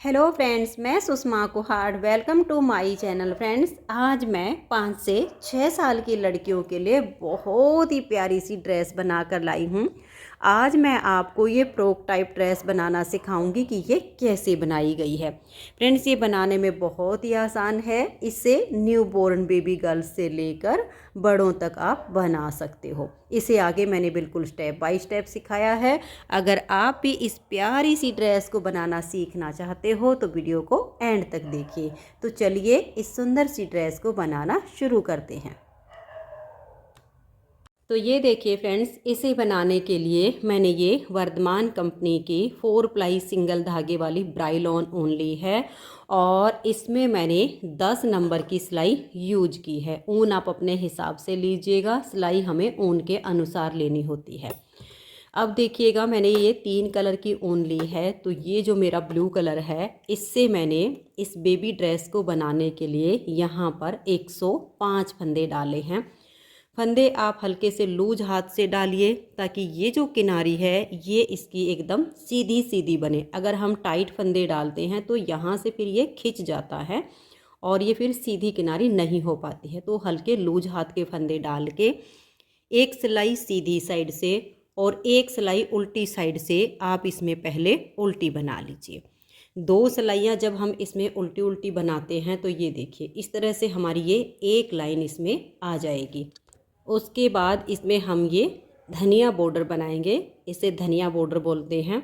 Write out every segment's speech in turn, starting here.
Hello friends, मैं Sushma Kuhad. Welcome to my channel. Friends, आज मैं 5 से 6 साल की लड़कियों के लिए बहुत ही प्यारी सी ड्रेस बनाकर लाई हूँ। आज मैं आपको ये फ्रॉक टाइप ड्रेस बनाना सिखाऊंगी कि ये कैसे बनाई गई है। फ्रेंड्स, ये बनाने में बहुत ही आसान है। इससे न्यू बॉर्न बेबी गर्ल्स से लेकर बड़ों तक आप बना सकते हो। इसे आगे मैंने बिल्कुल स्टेप बाय स्टेप सिखाया है। अगर आप भी इस प्यारी सी ड्रेस को बनाना सीखना चाहते हो तो वीडियो को एंड तक देखिए। तो चलिए इस सुंदर सी ड्रेस को बनाना शुरू करते हैं। तो ये देखिए फ्रेंड्स, इसे बनाने के लिए मैंने ये वर्धमान कंपनी की 4 प्लाई सिंगल धागे वाली ब्राइलॉन ऊन ली है और इसमें मैंने 10 नंबर की सिलाई यूज की है। ऊन आप अपने हिसाब से लीजिएगा, सिलाई हमें ऊन के अनुसार लेनी होती है। अब देखिएगा, मैंने ये 3 कलर की ऊन ली है। तो ये जो मेरा ब्लू कलर है, इससे मैंने इस बेबी ड्रेस को बनाने के लिए यहाँ पर 105 फंदे डाले हैं। फंदे आप हल्के से लूज हाथ से डालिए ताकि ये जो किनारी है ये इसकी एकदम सीधी सीधी बने। अगर हम टाइट फंदे डालते हैं तो यहाँ से फिर ये खिंच जाता है और ये फिर सीधी किनारी नहीं हो पाती है। तो हल्के लूज हाथ के फंदे डाल के एक सिलाई सीधी साइड से और एक सिलाई उल्टी साइड से आप इसमें पहले उल्टी बना लीजिए। 2 सिलाइयाँ जब हम इसमें उल्टी उल्टी बनाते हैं तो ये देखिए इस तरह से हमारी ये एक लाइन इसमें आ जाएगी। उसके बाद इसमें हम ये धनिया बॉर्डर बनाएंगे। इसे धनिया बॉर्डर बोलते हैं।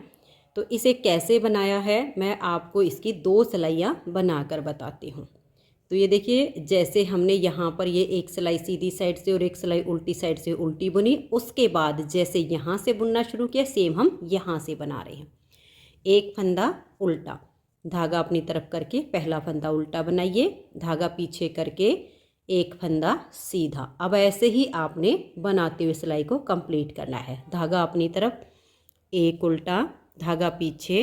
तो इसे कैसे बनाया है मैं आपको इसकी 2 सिलाइयाँ बनाकर बताती हूँ। तो ये देखिए, जैसे हमने यहाँ पर ये एक सिलाई सीधी साइड से और एक सिलाई उल्टी साइड से उल्टी बुनी, उसके बाद जैसे यहाँ से बुनना शुरू किया सेम हम यहाँ से बना रहे हैं। एक फंदा उल्टा, धागा अपनी तरफ करके पहला फंदा उल्टा बनाइए, धागा पीछे करके एक फंदा सीधा। अब ऐसे ही आपने बनाते हुए सिलाई को कंप्लीट करना है। धागा अपनी तरफ, एक उल्टा, धागा पीछे,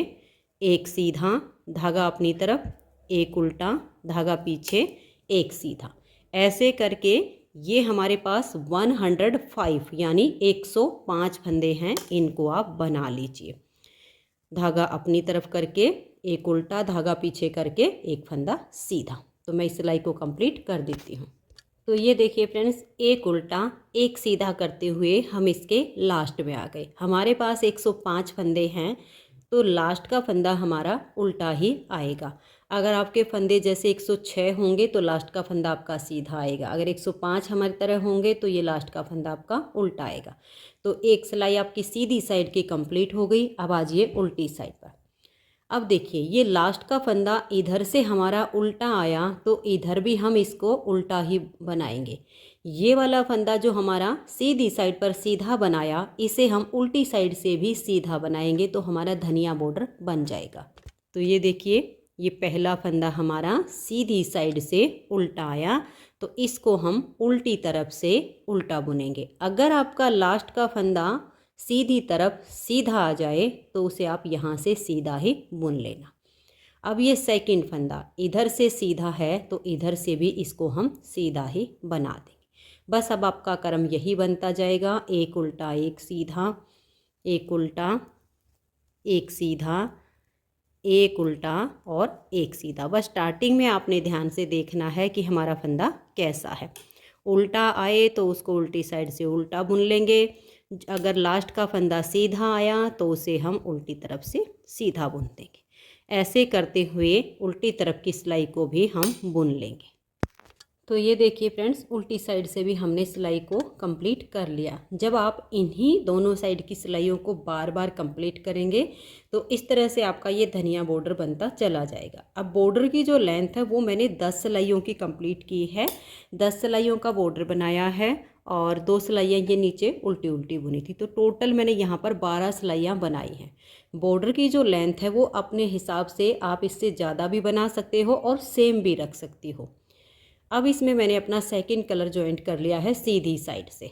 एक सीधा, धागा अपनी तरफ, एक उल्टा, धागा पीछे, एक सीधा। ऐसे करके ये हमारे पास 105 यानी 105 फंदे हैं। इनको आप बना लीजिए। धागा अपनी तरफ करके एक उल्टा, धागा पीछे करके एक फंदा सीधा। तो मैं इस सिलाई को कंप्लीट कर देती हूँ। तो ये देखिए फ्रेंड्स, एक उल्टा एक सीधा करते हुए हम इसके लास्ट में आ गए। हमारे पास 105 फंदे हैं तो लास्ट का फंदा हमारा उल्टा ही आएगा। अगर आपके फंदे जैसे 106 होंगे तो लास्ट का फंदा आपका सीधा आएगा। अगर 105 हमारी तरह होंगे तो ये लास्ट का फंदा आपका उल्टा आएगा। तो एक सिलाई आपकी सीधी साइड की कंप्लीट हो गई। अब आ जाइए उल्टी साइड पर। अब देखिए, ये लास्ट का फंदा इधर से हमारा उल्टा आया तो इधर भी हम इसको उल्टा ही बनाएंगे। ये वाला फंदा जो हमारा सीधी साइड पर सीधा बनाया, इसे हम उल्टी साइड से भी सीधा बनाएंगे तो हमारा धनिया बॉर्डर बन जाएगा। तो ये देखिए, ये पहला फंदा हमारा सीधी साइड से उल्टा आया तो इसको हम उल्टी तरफ से उल्टा बुनेंगे। अगर आपका लास्ट का फंदा सीधी तरफ सीधा आ जाए तो उसे आप यहाँ से सीधा ही बुन लेना। अब ये सेकंड फंदा इधर से सीधा है तो इधर से भी इसको हम सीधा ही बना देंगे। बस अब आपका क्रम यही बनता जाएगा, एक उल्टा एक सीधा, एक उल्टा एक सीधा, एक उल्टा और एक सीधा। बस स्टार्टिंग में आपने ध्यान से देखना है कि हमारा फंदा कैसा है। उल्टा आए तो उसको उल्टी साइड से उल्टा बुन लेंगे। अगर लास्ट का फंदा सीधा आया तो उसे हम उल्टी तरफ से सीधा बुन देंगे। ऐसे करते हुए उल्टी तरफ की सिलाई को भी हम बुन लेंगे। तो ये देखिए फ्रेंड्स, उल्टी साइड से भी हमने सिलाई को कंप्लीट कर लिया। जब आप इन्हीं दोनों साइड की सिलाइयों को बार बार कंप्लीट करेंगे तो इस तरह से आपका ये धनिया बॉर्डर बनता चला जाएगा। अब बॉर्डर की जो लेंथ है वो मैंने 10 सिलाइयों की कंप्लीट की है। 10 सिलाइयों का बॉर्डर बनाया है और 2 सिलाइयाँ ये नीचे उल्टी उल्टी बुनी थी। तो टोटल मैंने यहाँ पर 12 सिलाइयाँ बनाई हैं। बॉर्डर की जो लेंथ है वो अपने हिसाब से आप इससे ज़्यादा भी बना सकते हो और सेम भी रख सकती हो। अब इसमें मैंने अपना सेकंड कलर ज्वाइंट कर लिया है सीधी साइड से।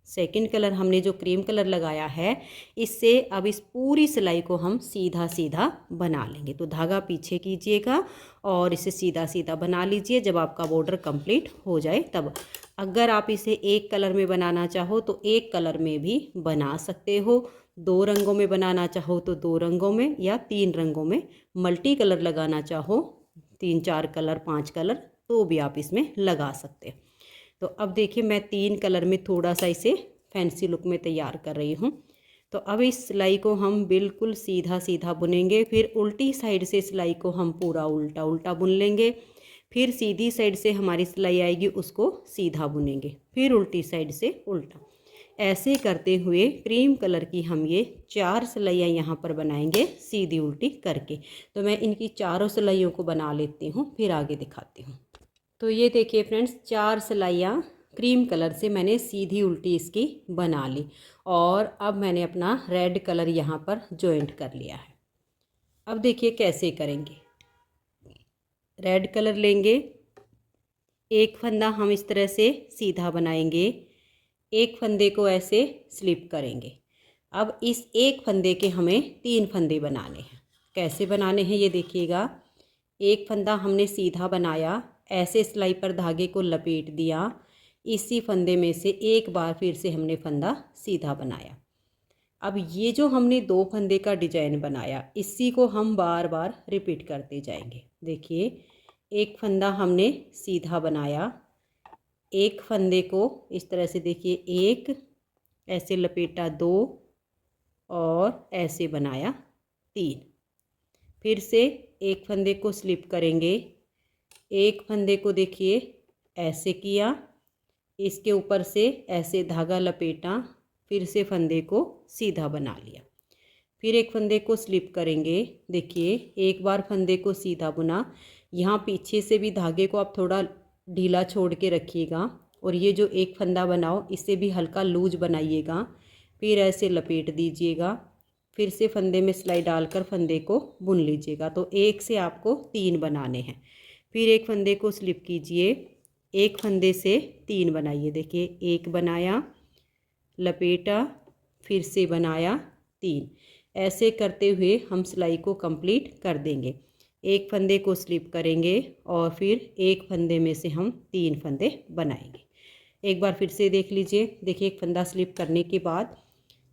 सेकंड कलर हमने जो क्रीम कलर लगाया है, इससे अब इस पूरी सिलाई को हम सीधा सीधा बना लेंगे। तो धागा पीछे कीजिएगा और इसे सीधा सीधा बना लीजिए जब आपका बॉर्डर कंप्लीट हो जाए तब। अगर आप इसे एक कलर में बनाना चाहो तो एक कलर में भी बना सकते हो। 2 रंगों में बनाना चाहो तो 2 रंगों में या 3 रंगों में, मल्टी कलर लगाना चाहो 3-4 कलर 5 कलर तो भी आप इसमें लगा सकते हैं। तो अब देखिए मैं 3 कलर में थोड़ा सा इसे फैंसी लुक में तैयार कर रही हूँ। तो अब इस सिलाई को हम बिल्कुल सीधा सीधा बुनेंगे, फिर उल्टी साइड से सिलाई को हम पूरा उल्टा उल्टा बुन लेंगे, फिर सीधी साइड से हमारी सिलाई आएगी उसको सीधा बुनेंगे, फिर उल्टी साइड से उल्टा। ऐसे करते हुए क्रीम कलर की हम ये 4 सिलाइयाँ यहाँ पर बनाएंगे सीधी उल्टी करके। तो मैं इनकी चारों सिलाइयों को बना लेती हूँ, फिर आगे दिखाती हूँ। तो ये देखिए फ्रेंड्स, 4 सिलाइयाँ क्रीम कलर से मैंने सीधी उल्टी इसकी बना ली, और अब मैंने अपना रेड कलर यहाँ पर जॉइंट कर लिया है। अब देखिए कैसे करेंगे। रेड कलर लेंगे, एक फंदा हम इस तरह से सीधा बनाएंगे, एक फंदे को ऐसे स्लिप करेंगे। अब इस एक फंदे के हमें 3 फंदे बनाने हैं। कैसे बनाने हैं ये देखिएगा। एक फंदा हमने सीधा बनाया, ऐसे सिलाई पर धागे को लपेट दिया, इसी फंदे में से एक बार फिर से हमने फंदा सीधा बनाया। अब ये जो हमने 2 फंदे का डिजाइन बनाया, इसी को हम बार बार रिपीट करते जाएंगे। देखिए, एक फंदा हमने सीधा बनाया, एक फंदे को इस तरह से देखिए, एक ऐसे लपेटा, 2 और ऐसे बनाया 3। फिर से एक फंदे को स्लिप करेंगे, एक फंदे को देखिए ऐसे किया, इसके ऊपर से ऐसे धागा लपेटा, फिर से फंदे को सीधा बना लिया, फिर एक फंदे को स्लिप करेंगे। देखिए, एक बार फंदे को सीधा बुना, यहाँ पीछे से भी धागे को आप थोड़ा ढीला छोड़ के रखिएगा, और ये जो एक फंदा बनाओ इसे भी हल्का लूज बनाइएगा, फिर ऐसे लपेट दीजिएगा, फिर से फंदे में सिलाई डालकर फंदे को बुन लीजिएगा। तो एक से आपको 3 बनाने हैं। फिर एक फंदे को स्लिप कीजिए, एक फंदे से 3 बनाइए। देखिए, एक बनाया, लपेटा, फिर से बनाया 3। ऐसे करते हुए हम सिलाई को कंप्लीट कर देंगे। एक फंदे को स्लिप करेंगे और फिर एक फंदे में से हम 3 फंदे बनाएंगे। एक बार फिर से देख लीजिए। देखिए, एक फंदा स्लिप करने के बाद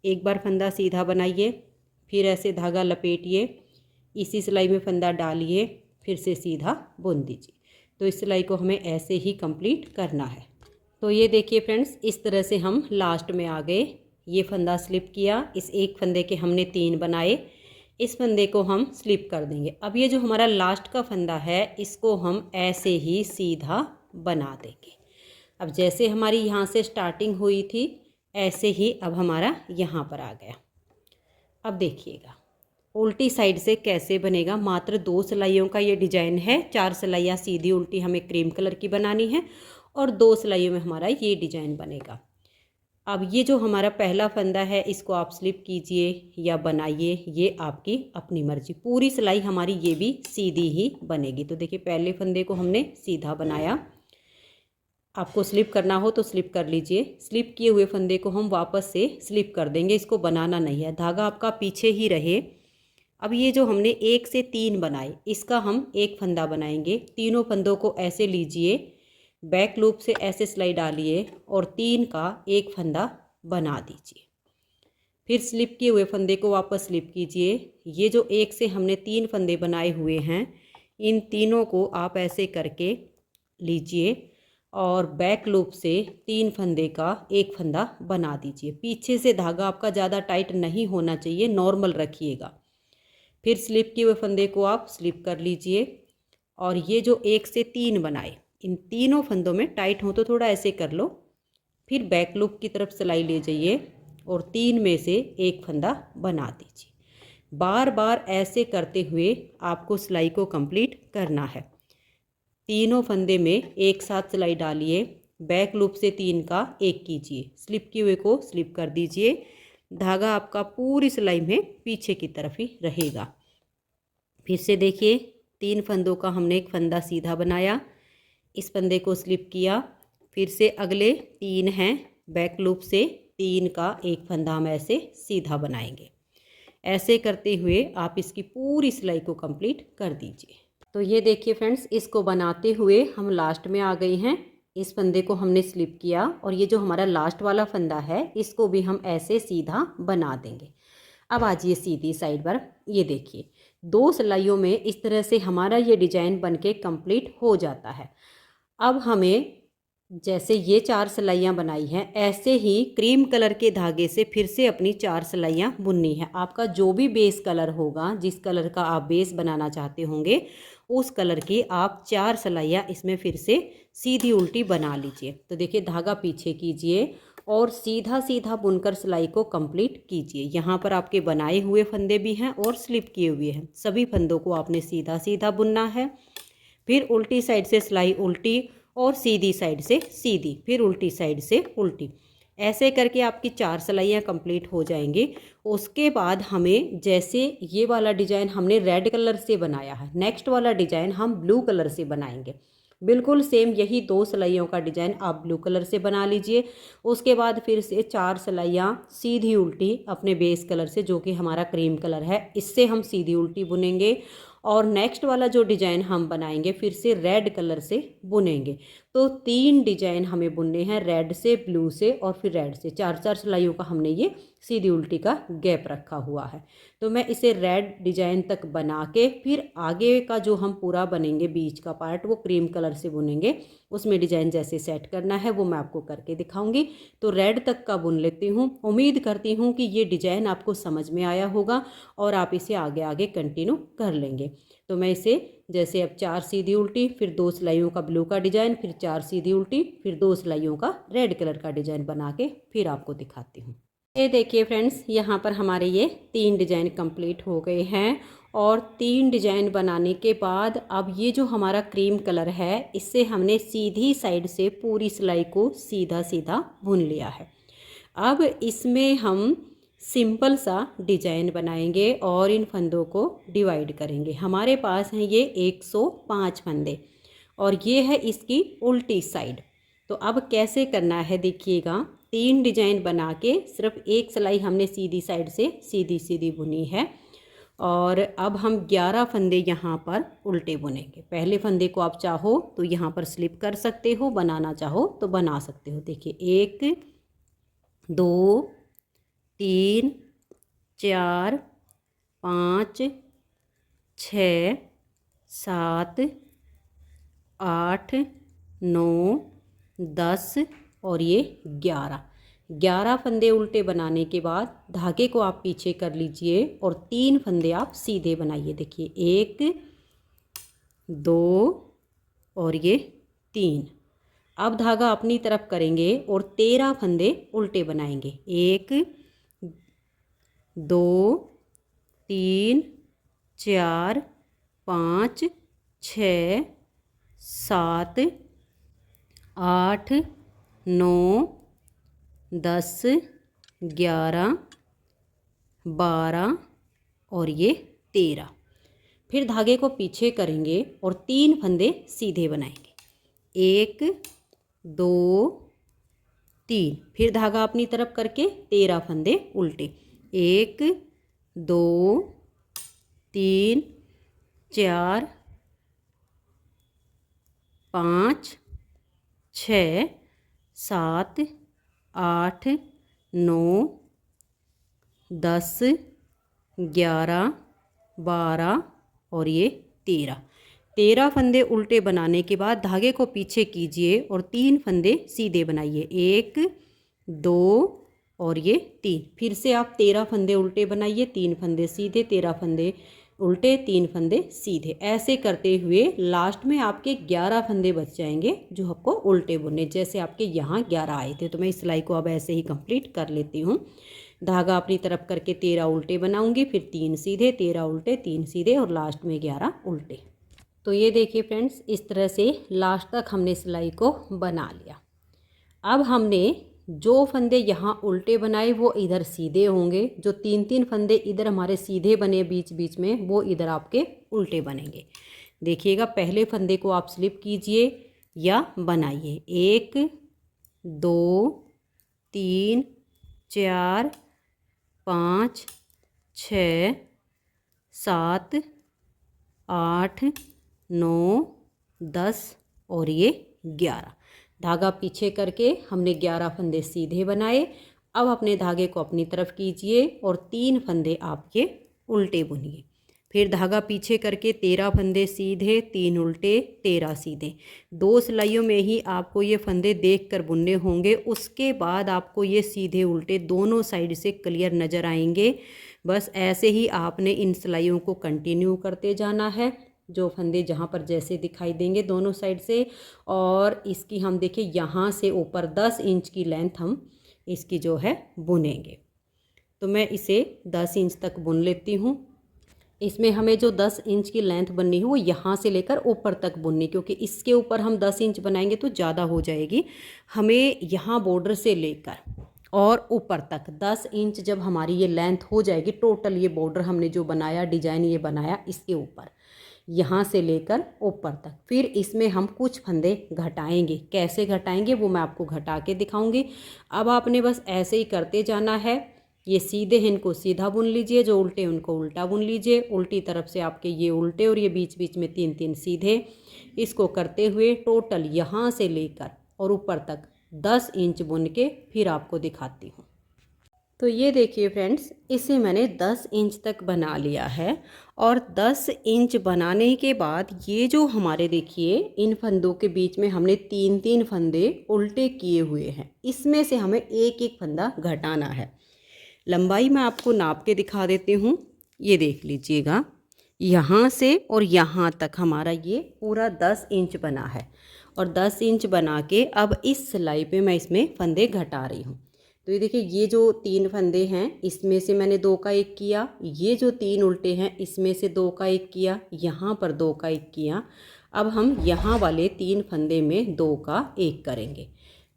एक बार फंदा सीधा बनाइए, फिर ऐसे धागा लपेटिए, इसी सिलाई में फंदा डालिए, फिर से सीधा बुन दीजिए। तो इस सिलाई को हमें ऐसे ही कंप्लीट करना है। तो ये देखिए फ्रेंड्स, इस तरह से हम लास्ट में आ गए। ये फंदा स्लिप किया, इस एक फंदे के हमने 3 बनाए, इस फंदे को हम स्लिप कर देंगे। अब ये जो हमारा लास्ट का फंदा है, इसको हम ऐसे ही सीधा बना देंगे। अब जैसे हमारी यहाँ से स्टार्टिंग हुई थी, ऐसे ही अब हमारा यहाँ पर आ गया। अब देखिएगा उल्टी साइड से कैसे बनेगा। मात्र 2 सिलाइयों का ये डिजाइन है। 4 सिलाइयाँ सीधी उल्टी हमें क्रीम कलर की बनानी है, और 2 सिलाइयों में हमारा ये डिजाइन बनेगा। अब ये जो हमारा पहला फंदा है, इसको आप स्लिप कीजिए या बनाइए, ये आपकी अपनी मर्जी। पूरी सिलाई हमारी ये भी सीधी ही बनेगी। तो देखिए, पहले फंदे को हमने सीधा बनाया, आपको स्लिप करना हो तो स्लिप कर लीजिए। स्लिप किए हुए फंदे को हम वापस से स्लिप कर देंगे, इसको बनाना नहीं है, धागा आपका पीछे ही रहे। अब ये जो हमने 1 से 3 बनाए, इसका हम एक फंदा बनाएंगे। तीनों फंदों को ऐसे लीजिए, बैक लूप से ऐसे सिलाई डालिए और 3 का एक फंदा बना दीजिए। फिर स्लिप किए हुए फंदे को वापस स्लिप कीजिए। ये जो 1 से हमने 3 फंदे बनाए हुए हैं, इन तीनों को आप ऐसे करके लीजिए और बैक लूप से 3 फंदे का एक फंदा बना दीजिए। पीछे से धागा आपका ज़्यादा टाइट नहीं होना चाहिए, नॉर्मल रखिएगा। फिर स्लिप किए हुए फंदे को आप स्लिप कर लीजिए, और ये जो 1 से 3 बनाए, इन तीनों फंदों में टाइट हो तो थोड़ा ऐसे कर लो। फिर बैक लूप की तरफ सिलाई ले जाइए और 3 में से एक फंदा बना दीजिए। बार बार ऐसे करते हुए आपको सिलाई को कंप्लीट करना है। तीनों फंदे में एक साथ सिलाई डालिए, बैक लूप से 3 का एक कीजिए, स्लिप किए हुए को स्लिप कर दीजिए। धागा आपका पूरी सिलाई में पीछे की तरफ ही रहेगा। फिर से देखिए, 3 फंदों का हमने एक फंदा सीधा बनाया, इस फंदे को स्लिप किया, फिर से अगले 3 हैं, बैक लूप से 3 का एक फंदा हम ऐसे सीधा बनाएंगे। ऐसे करते हुए आप इसकी पूरी सिलाई को कंप्लीट कर दीजिए। तो ये देखिए फ्रेंड्स, इसको बनाते हुए हम लास्ट में आ गए हैं। इस फंदे को हमने स्लिप किया और ये जो हमारा लास्ट वाला फंदा है, इसको भी हम ऐसे सीधा बना देंगे। अब आ जाइए सीधी साइड पर। ये देखिए 2 सिलाइयों में इस तरह से हमारा ये डिजाइन बनके कंप्लीट हो जाता है। अब हमें जैसे ये 4 सिलाइयाँ बनाई हैं, ऐसे ही क्रीम कलर के धागे से फिर से अपनी 4 सिलाइयाँ बुननी है। आपका जो भी बेस कलर होगा, जिस कलर का आप बेस बनाना चाहते होंगे, उस कलर की आप 4 सिलाइयाँ इसमें फिर से सीधी उल्टी बना लीजिए। तो देखिए धागा पीछे कीजिए और सीधा सीधा बुनकर सिलाई को कंप्लीट कीजिए। यहाँ पर आपके बनाए हुए फंदे भी हैं और स्लिप किए हुए हैं, सभी फंदों को आपने सीधा सीधा बुनना है। फिर उल्टी साइड से सिलाई उल्टी और सीधी साइड से सीधी, फिर उल्टी साइड से उल्टी, ऐसे करके आपकी 4 सिलाइयाँ कंप्लीट हो जाएंगी। उसके बाद हमें जैसे ये वाला डिजाइन हमने रेड कलर से बनाया है, नेक्स्ट वाला डिजाइन हम ब्लू कलर से बनाएंगे। बिल्कुल सेम यही 2 सिलाइयों का डिजाइन आप ब्लू कलर से बना लीजिए। उसके बाद फिर से 4 सिलाइयाँ सीधी उल्टी अपने बेस कलर से, जो कि हमारा क्रीम कलर है, इससे हम सीधी उल्टी बुनेंगे। और नेक्स्ट वाला जो डिजाइन हम बनाएंगे फिर से रेड कलर से बुनेंगे। तो 3 डिजाइन हमें बुनने हैं, रेड से, ब्लू से और फिर रेड से। 4-4 सिलाइयों का हमने ये सीधी उल्टी का गैप रखा हुआ है। तो मैं इसे रेड डिजाइन तक बना के फिर आगे का जो हम पूरा बनेंगे बीच का पार्ट, वो क्रीम कलर से बुनेंगे। उसमें डिजाइन जैसे सेट करना है वो मैं आपको करके दिखाऊंगी। तो रेड तक का बुन लेती हूँ। उम्मीद करती हूँ कि ये डिजाइन आपको समझ में आया होगा और आप इसे आगे आगे कंटिन्यू कर लेंगे। तो मैं इसे जैसे अब 4 सीधी उल्टी, फिर 2 सिलाइयों का ब्लू का डिजाइन, फिर 4 सीधी उल्टी, फिर 2 सिलाइयों का रेड कलर का डिजाइन बना के फिर आपको दिखाती हूँ। ये देखिए फ्रेंड्स, यहाँ पर हमारे ये 3 डिजाइन कंप्लीट हो गए हैं। और 3 डिजाइन बनाने के बाद अब ये जो हमारा क्रीम कलर है, इससे हमने सीधी साइड से पूरी सिलाई को सीधा सीधा बुन लिया है। अब इसमें हम सिंपल सा डिजाइन बनाएंगे और इन फंदों को डिवाइड करेंगे। हमारे पास हैं ये 105 फंदे और ये है इसकी उल्टी साइड। तो अब कैसे करना है देखिएगा। 3 डिजाइन बना के सिर्फ एक सिलाई हमने सीधी साइड से सीधी सीधी बुनी है और अब हम 11 फंदे यहाँ पर उल्टे बुनेंगे। पहले फंदे को आप चाहो तो यहाँ पर स्लिप कर सकते हो, बनाना चाहो तो बना सकते हो। देखिए 1 2 3 4 5 6 7 8 9 10 और ये 11 फंदे उल्टे बनाने के बाद धागे को आप पीछे कर लीजिए और 3 फंदे आप सीधे बनाइए। देखिए 1 2 और ये 3। अब धागा अपनी तरफ करेंगे और 13 फंदे उल्टे बनाएंगे। 1 2 3 4 5 6 7 8 9 10 11 12 और ये 13। फिर धागे को पीछे करेंगे और 3 फंदे सीधे बनाएंगे। 1 2 3। फिर धागा अपनी तरफ करके 13 फंदे उल्टे। 1 2 3 4 5 6 7 8 9 10 11 12 और ये 13 फंदे उल्टे बनाने के बाद धागे को पीछे कीजिए और 3 फंदे सीधे बनाइए। 1 2 और ये 3। फिर से आप 13 फंदे उल्टे बनाइए, 3 फंदे सीधे, 13 फंदे उल्टे, 3 फंदे सीधे। ऐसे करते हुए लास्ट में आपके 11 फंदे बच जाएंगे जो आपको उल्टे बुनने, जैसे आपके यहाँ 11 आए थे। तो मैं इस सिलाई को अब ऐसे ही कंप्लीट कर लेती हूँ। धागा अपनी तरफ करके 13 उल्टे बनाऊंगी, फिर 3 सीधे, 13 उल्टे, 3 सीधे और लास्ट में 11 उल्टे। तो ये देखिए फ्रेंड्स, इस तरह से लास्ट तक हमने सिलाई को बना लिया। अब हमने जो फंदे यहाँ उल्टे बनाए वो इधर सीधे होंगे, जो 3-3 फंदे इधर हमारे सीधे बने बीच बीच में, वो इधर आपके उल्टे बनेंगे। देखिएगा, पहले फंदे को आप स्लिप कीजिए या बनाइए। 1 2 3 4 5 6 7 8 9 10 और ये 11। धागा पीछे करके हमने 11 फंदे सीधे बनाए अब अपने धागे को अपनी तरफ कीजिए और 3 फंदे आप ये उल्टे बुनिए। फिर धागा पीछे करके 13 फंदे सीधे, 3 उल्टे, 13 सीधे। 2 सिलाइयों में ही आपको ये फंदे देखकर बुनने होंगे। उसके बाद आपको ये सीधे उल्टे दोनों साइड से क्लियर नज़र आएंगे। बस ऐसे ही आपने इन सिलाइयों को कंटिन्यू करते जाना है, जो फंदे जहाँ पर जैसे दिखाई देंगे दोनों साइड से। और इसकी हम देखिए यहाँ से ऊपर 10 इंच की लेंथ हम इसकी जो है बुनेंगे। तो मैं इसे 10 इंच तक बुन लेती हूँ। इसमें हमें जो 10 इंच की लेंथ बननी है वो यहाँ से लेकर ऊपर तक बुननी, क्योंकि इसके ऊपर हम 10 इंच बनाएंगे तो ज़्यादा हो जाएगी। हमें यहाँ बॉर्डर से लेकर और ऊपर तक 10 इंच जब हमारी ये लेंथ हो जाएगी, टोटल ये बॉर्डर हमने जो बनाया, डिजाइन ये बनाया, इसके ऊपर यहाँ से लेकर ऊपर तक, फिर इसमें हम कुछ फंदे घटाएंगे। कैसे घटाएंगे वो मैं आपको घटा के दिखाऊंगी। अब आपने बस ऐसे ही करते जाना है। ये सीधे हैं, इनको सीधा बुन लीजिए, जो उल्टे उनको उल्टा बुन लीजिए। उल्टी तरफ से आपके ये उल्टे और ये बीच बीच में 3-3 सीधे। इसको करते हुए टोटल यहाँ से लेकर और ऊपर तक 10 इंच बुन के फिर आपको दिखाती हूँ। तो ये देखिए फ्रेंड्स, इसे मैंने 10 इंच तक बना लिया है। और 10 इंच बनाने के बाद ये जो हमारे देखिए इन फंदों के बीच में हमने 3-3 फंदे उल्टे किए हुए हैं, इसमें से हमें एक एक फंदा घटाना है। लंबाई मैं आपको नाप के दिखा देती हूँ। ये देख लीजिएगा, यहाँ से और यहाँ तक हमारा ये पूरा 10 इंच बना है। और 10 इंच बना के अब इस सिलाई पे मैं इसमें फंदे घटा रही हूँ। तो ये देखिए, ये जो 3 फंदे हैं इसमें से मैंने 2 का 1 किया। ये जो 3 उल्टे हैं इसमें से 2 का 1 किया। यहाँ पर 2 का 1 किया। अब हम यहाँ वाले 3 फंदे में 2 का 1 करेंगे।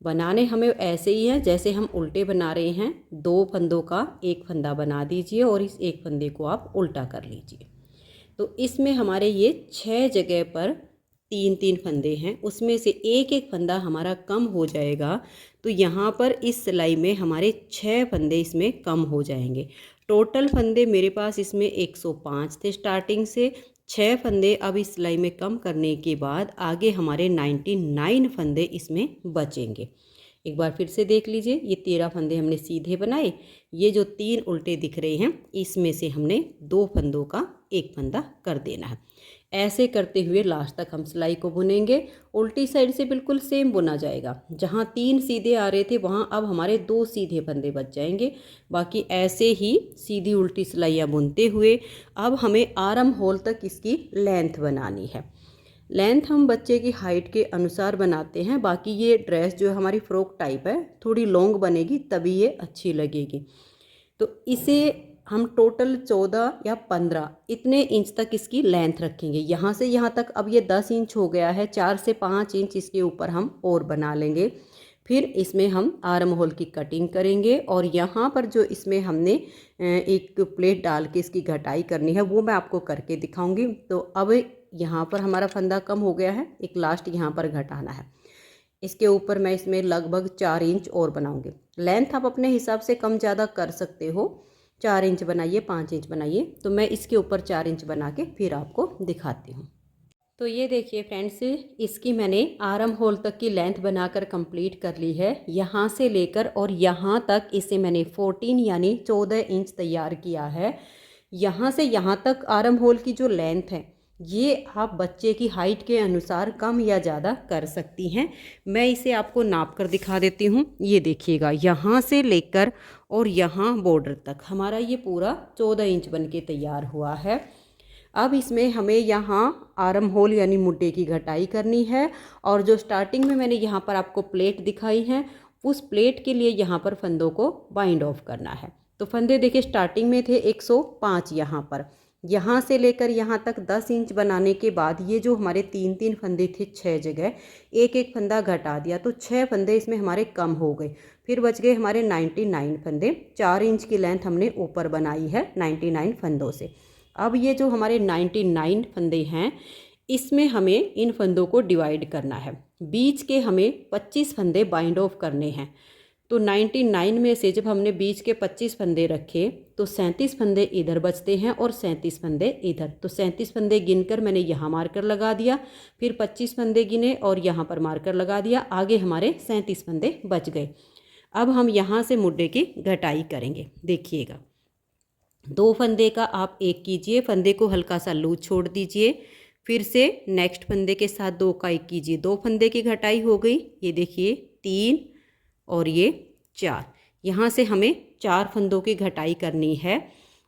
बनाने हमें ऐसे ही है जैसे हम उल्टे बना रहे हैं। 2 फंदों का 1 फंदा बना दीजिए और इस 1 फंदे को आप उल्टा कर लीजिए। तो इसमें हमारे ये 6 जगह पर 3-3 फंदे हैं, उसमें से एक एक फंदा हमारा कम हो जाएगा। तो यहाँ पर इस सिलाई में हमारे 6 फंदे इसमें कम हो जाएंगे। टोटल फंदे मेरे पास इसमें 105 थे स्टार्टिंग से। 6 फंदे अब इस सिलाई में कम करने के बाद आगे हमारे 99 फंदे इसमें बचेंगे। एक बार फिर से देख लीजिए, ये 13 फंदे हमने सीधे बनाए। ये जो 3 उल्टे दिख रहे हैं इसमें से हमने 2 फंदों का 1 फंदा कर देना है। ऐसे करते हुए लास्ट तक हम सिलाई को बुनेंगे। उल्टी साइड से बिल्कुल सेम बुना जाएगा। जहाँ 3 सीधे आ रहे थे वहाँ अब हमारे 2 सीधे फंदे बच जाएंगे। बाकी ऐसे ही सीधी उल्टी सिलाइयाँ बुनते हुए अब हमें आर्म होल तक इसकी लेंथ बनानी है। लेंथ हम बच्चे की हाइट के अनुसार बनाते हैं। बाकी ये ड्रेस जो हमारी फ्रॉक टाइप है, थोड़ी लॉन्ग बनेगी तभी ये अच्छी लगेगी। तो इसे हम टोटल 14 या 15 इतने इंच तक इसकी लेंथ रखेंगे। यहाँ से यहाँ तक अब ये 10 इंच हो गया है। 4 से 5 इंच इसके ऊपर हम और बना लेंगे। फिर इसमें हम आर्म होल की कटिंग करेंगे और यहाँ पर जो इसमें हमने एक प्लेट डाल के इसकी घटाई करनी है वो मैं आपको करके दिखाऊंगी। तो अब यहाँ पर हमारा फंदा कम हो गया है, एक लास्ट यहाँ पर घटाना है। इसके ऊपर मैं इसमें लगभग 4 इंच और बनाऊंगी। लेंथ आप अपने हिसाब से कम ज़्यादा कर सकते हो। 4 इंच बनाइए, 5 इंच बनाइए। तो मैं इसके ऊपर 4 इंच बना के फिर आपको दिखाती हूँ। तो ये देखिए फ्रेंड्स, इसकी मैंने आर्म होल तक की लेंथ बनाकर कंप्लीट कर ली है। यहाँ से लेकर और यहाँ तक इसे मैंने 14 यानी 14 इंच तैयार किया है। यहाँ से यहाँ तक आर्म होल की जो लेंथ है ये आप बच्चे की हाइट के अनुसार कम या ज़्यादा कर सकती हैं। मैं इसे आपको नाप कर दिखा देती हूँ। ये देखिएगा, यहाँ से लेकर और यहाँ बॉर्डर तक हमारा ये पूरा 14 इंच बन के तैयार हुआ है। अब इसमें हमें यहाँ आर्म होल यानी मुड्डे की घटाई करनी है। और जो स्टार्टिंग में मैंने यहाँ पर आपको प्लेट दिखाई है उस प्लेट के लिए यहाँ पर फंदों को बाइंड ऑफ करना है। तो फंदे देखिए स्टार्टिंग में थे 105 यहाँ पर। यहाँ से लेकर यहाँ तक 10 इंच बनाने के बाद ये जो हमारे 3-3 फंदे थे 6 जगह एक एक फंदा घटा दिया तो 6 फंदे इसमें हमारे कम हो गए। फिर बच गए हमारे 99 फंदे। 4 इंच की लेंथ हमने ऊपर बनाई है 99 फंदों से। अब ये जो हमारे 99 फंदे हैं इसमें हमें इन फंदों को डिवाइड करना है। बीच के हमें 25 फंदे बाइंड ऑफ करने हैं। तो 99 में से जब हमने बीच के 25 फंदे रखे तो 37 फंदे इधर बचते हैं और 37 फंदे इधर। तो 37 फंदे गिनकर मैंने यहाँ मार्कर लगा दिया, फिर 25 फंदे गिने और यहाँ पर मार्कर लगा दिया। आगे हमारे 37 फंदे बच गए। अब हम यहाँ से मुड्डे की घटाई करेंगे। देखिएगा, 2 फंदे का आप 1 कीजिए, फंदे को हल्का सा लूज छोड़ दीजिए, फिर से नेक्स्ट फंदे के साथ 2 का 1 कीजिए, 2 फंदे की घटाई हो गई। ये देखिए 3 और ये 4, यहाँ से हमें 4 फंदों की घटाई करनी है।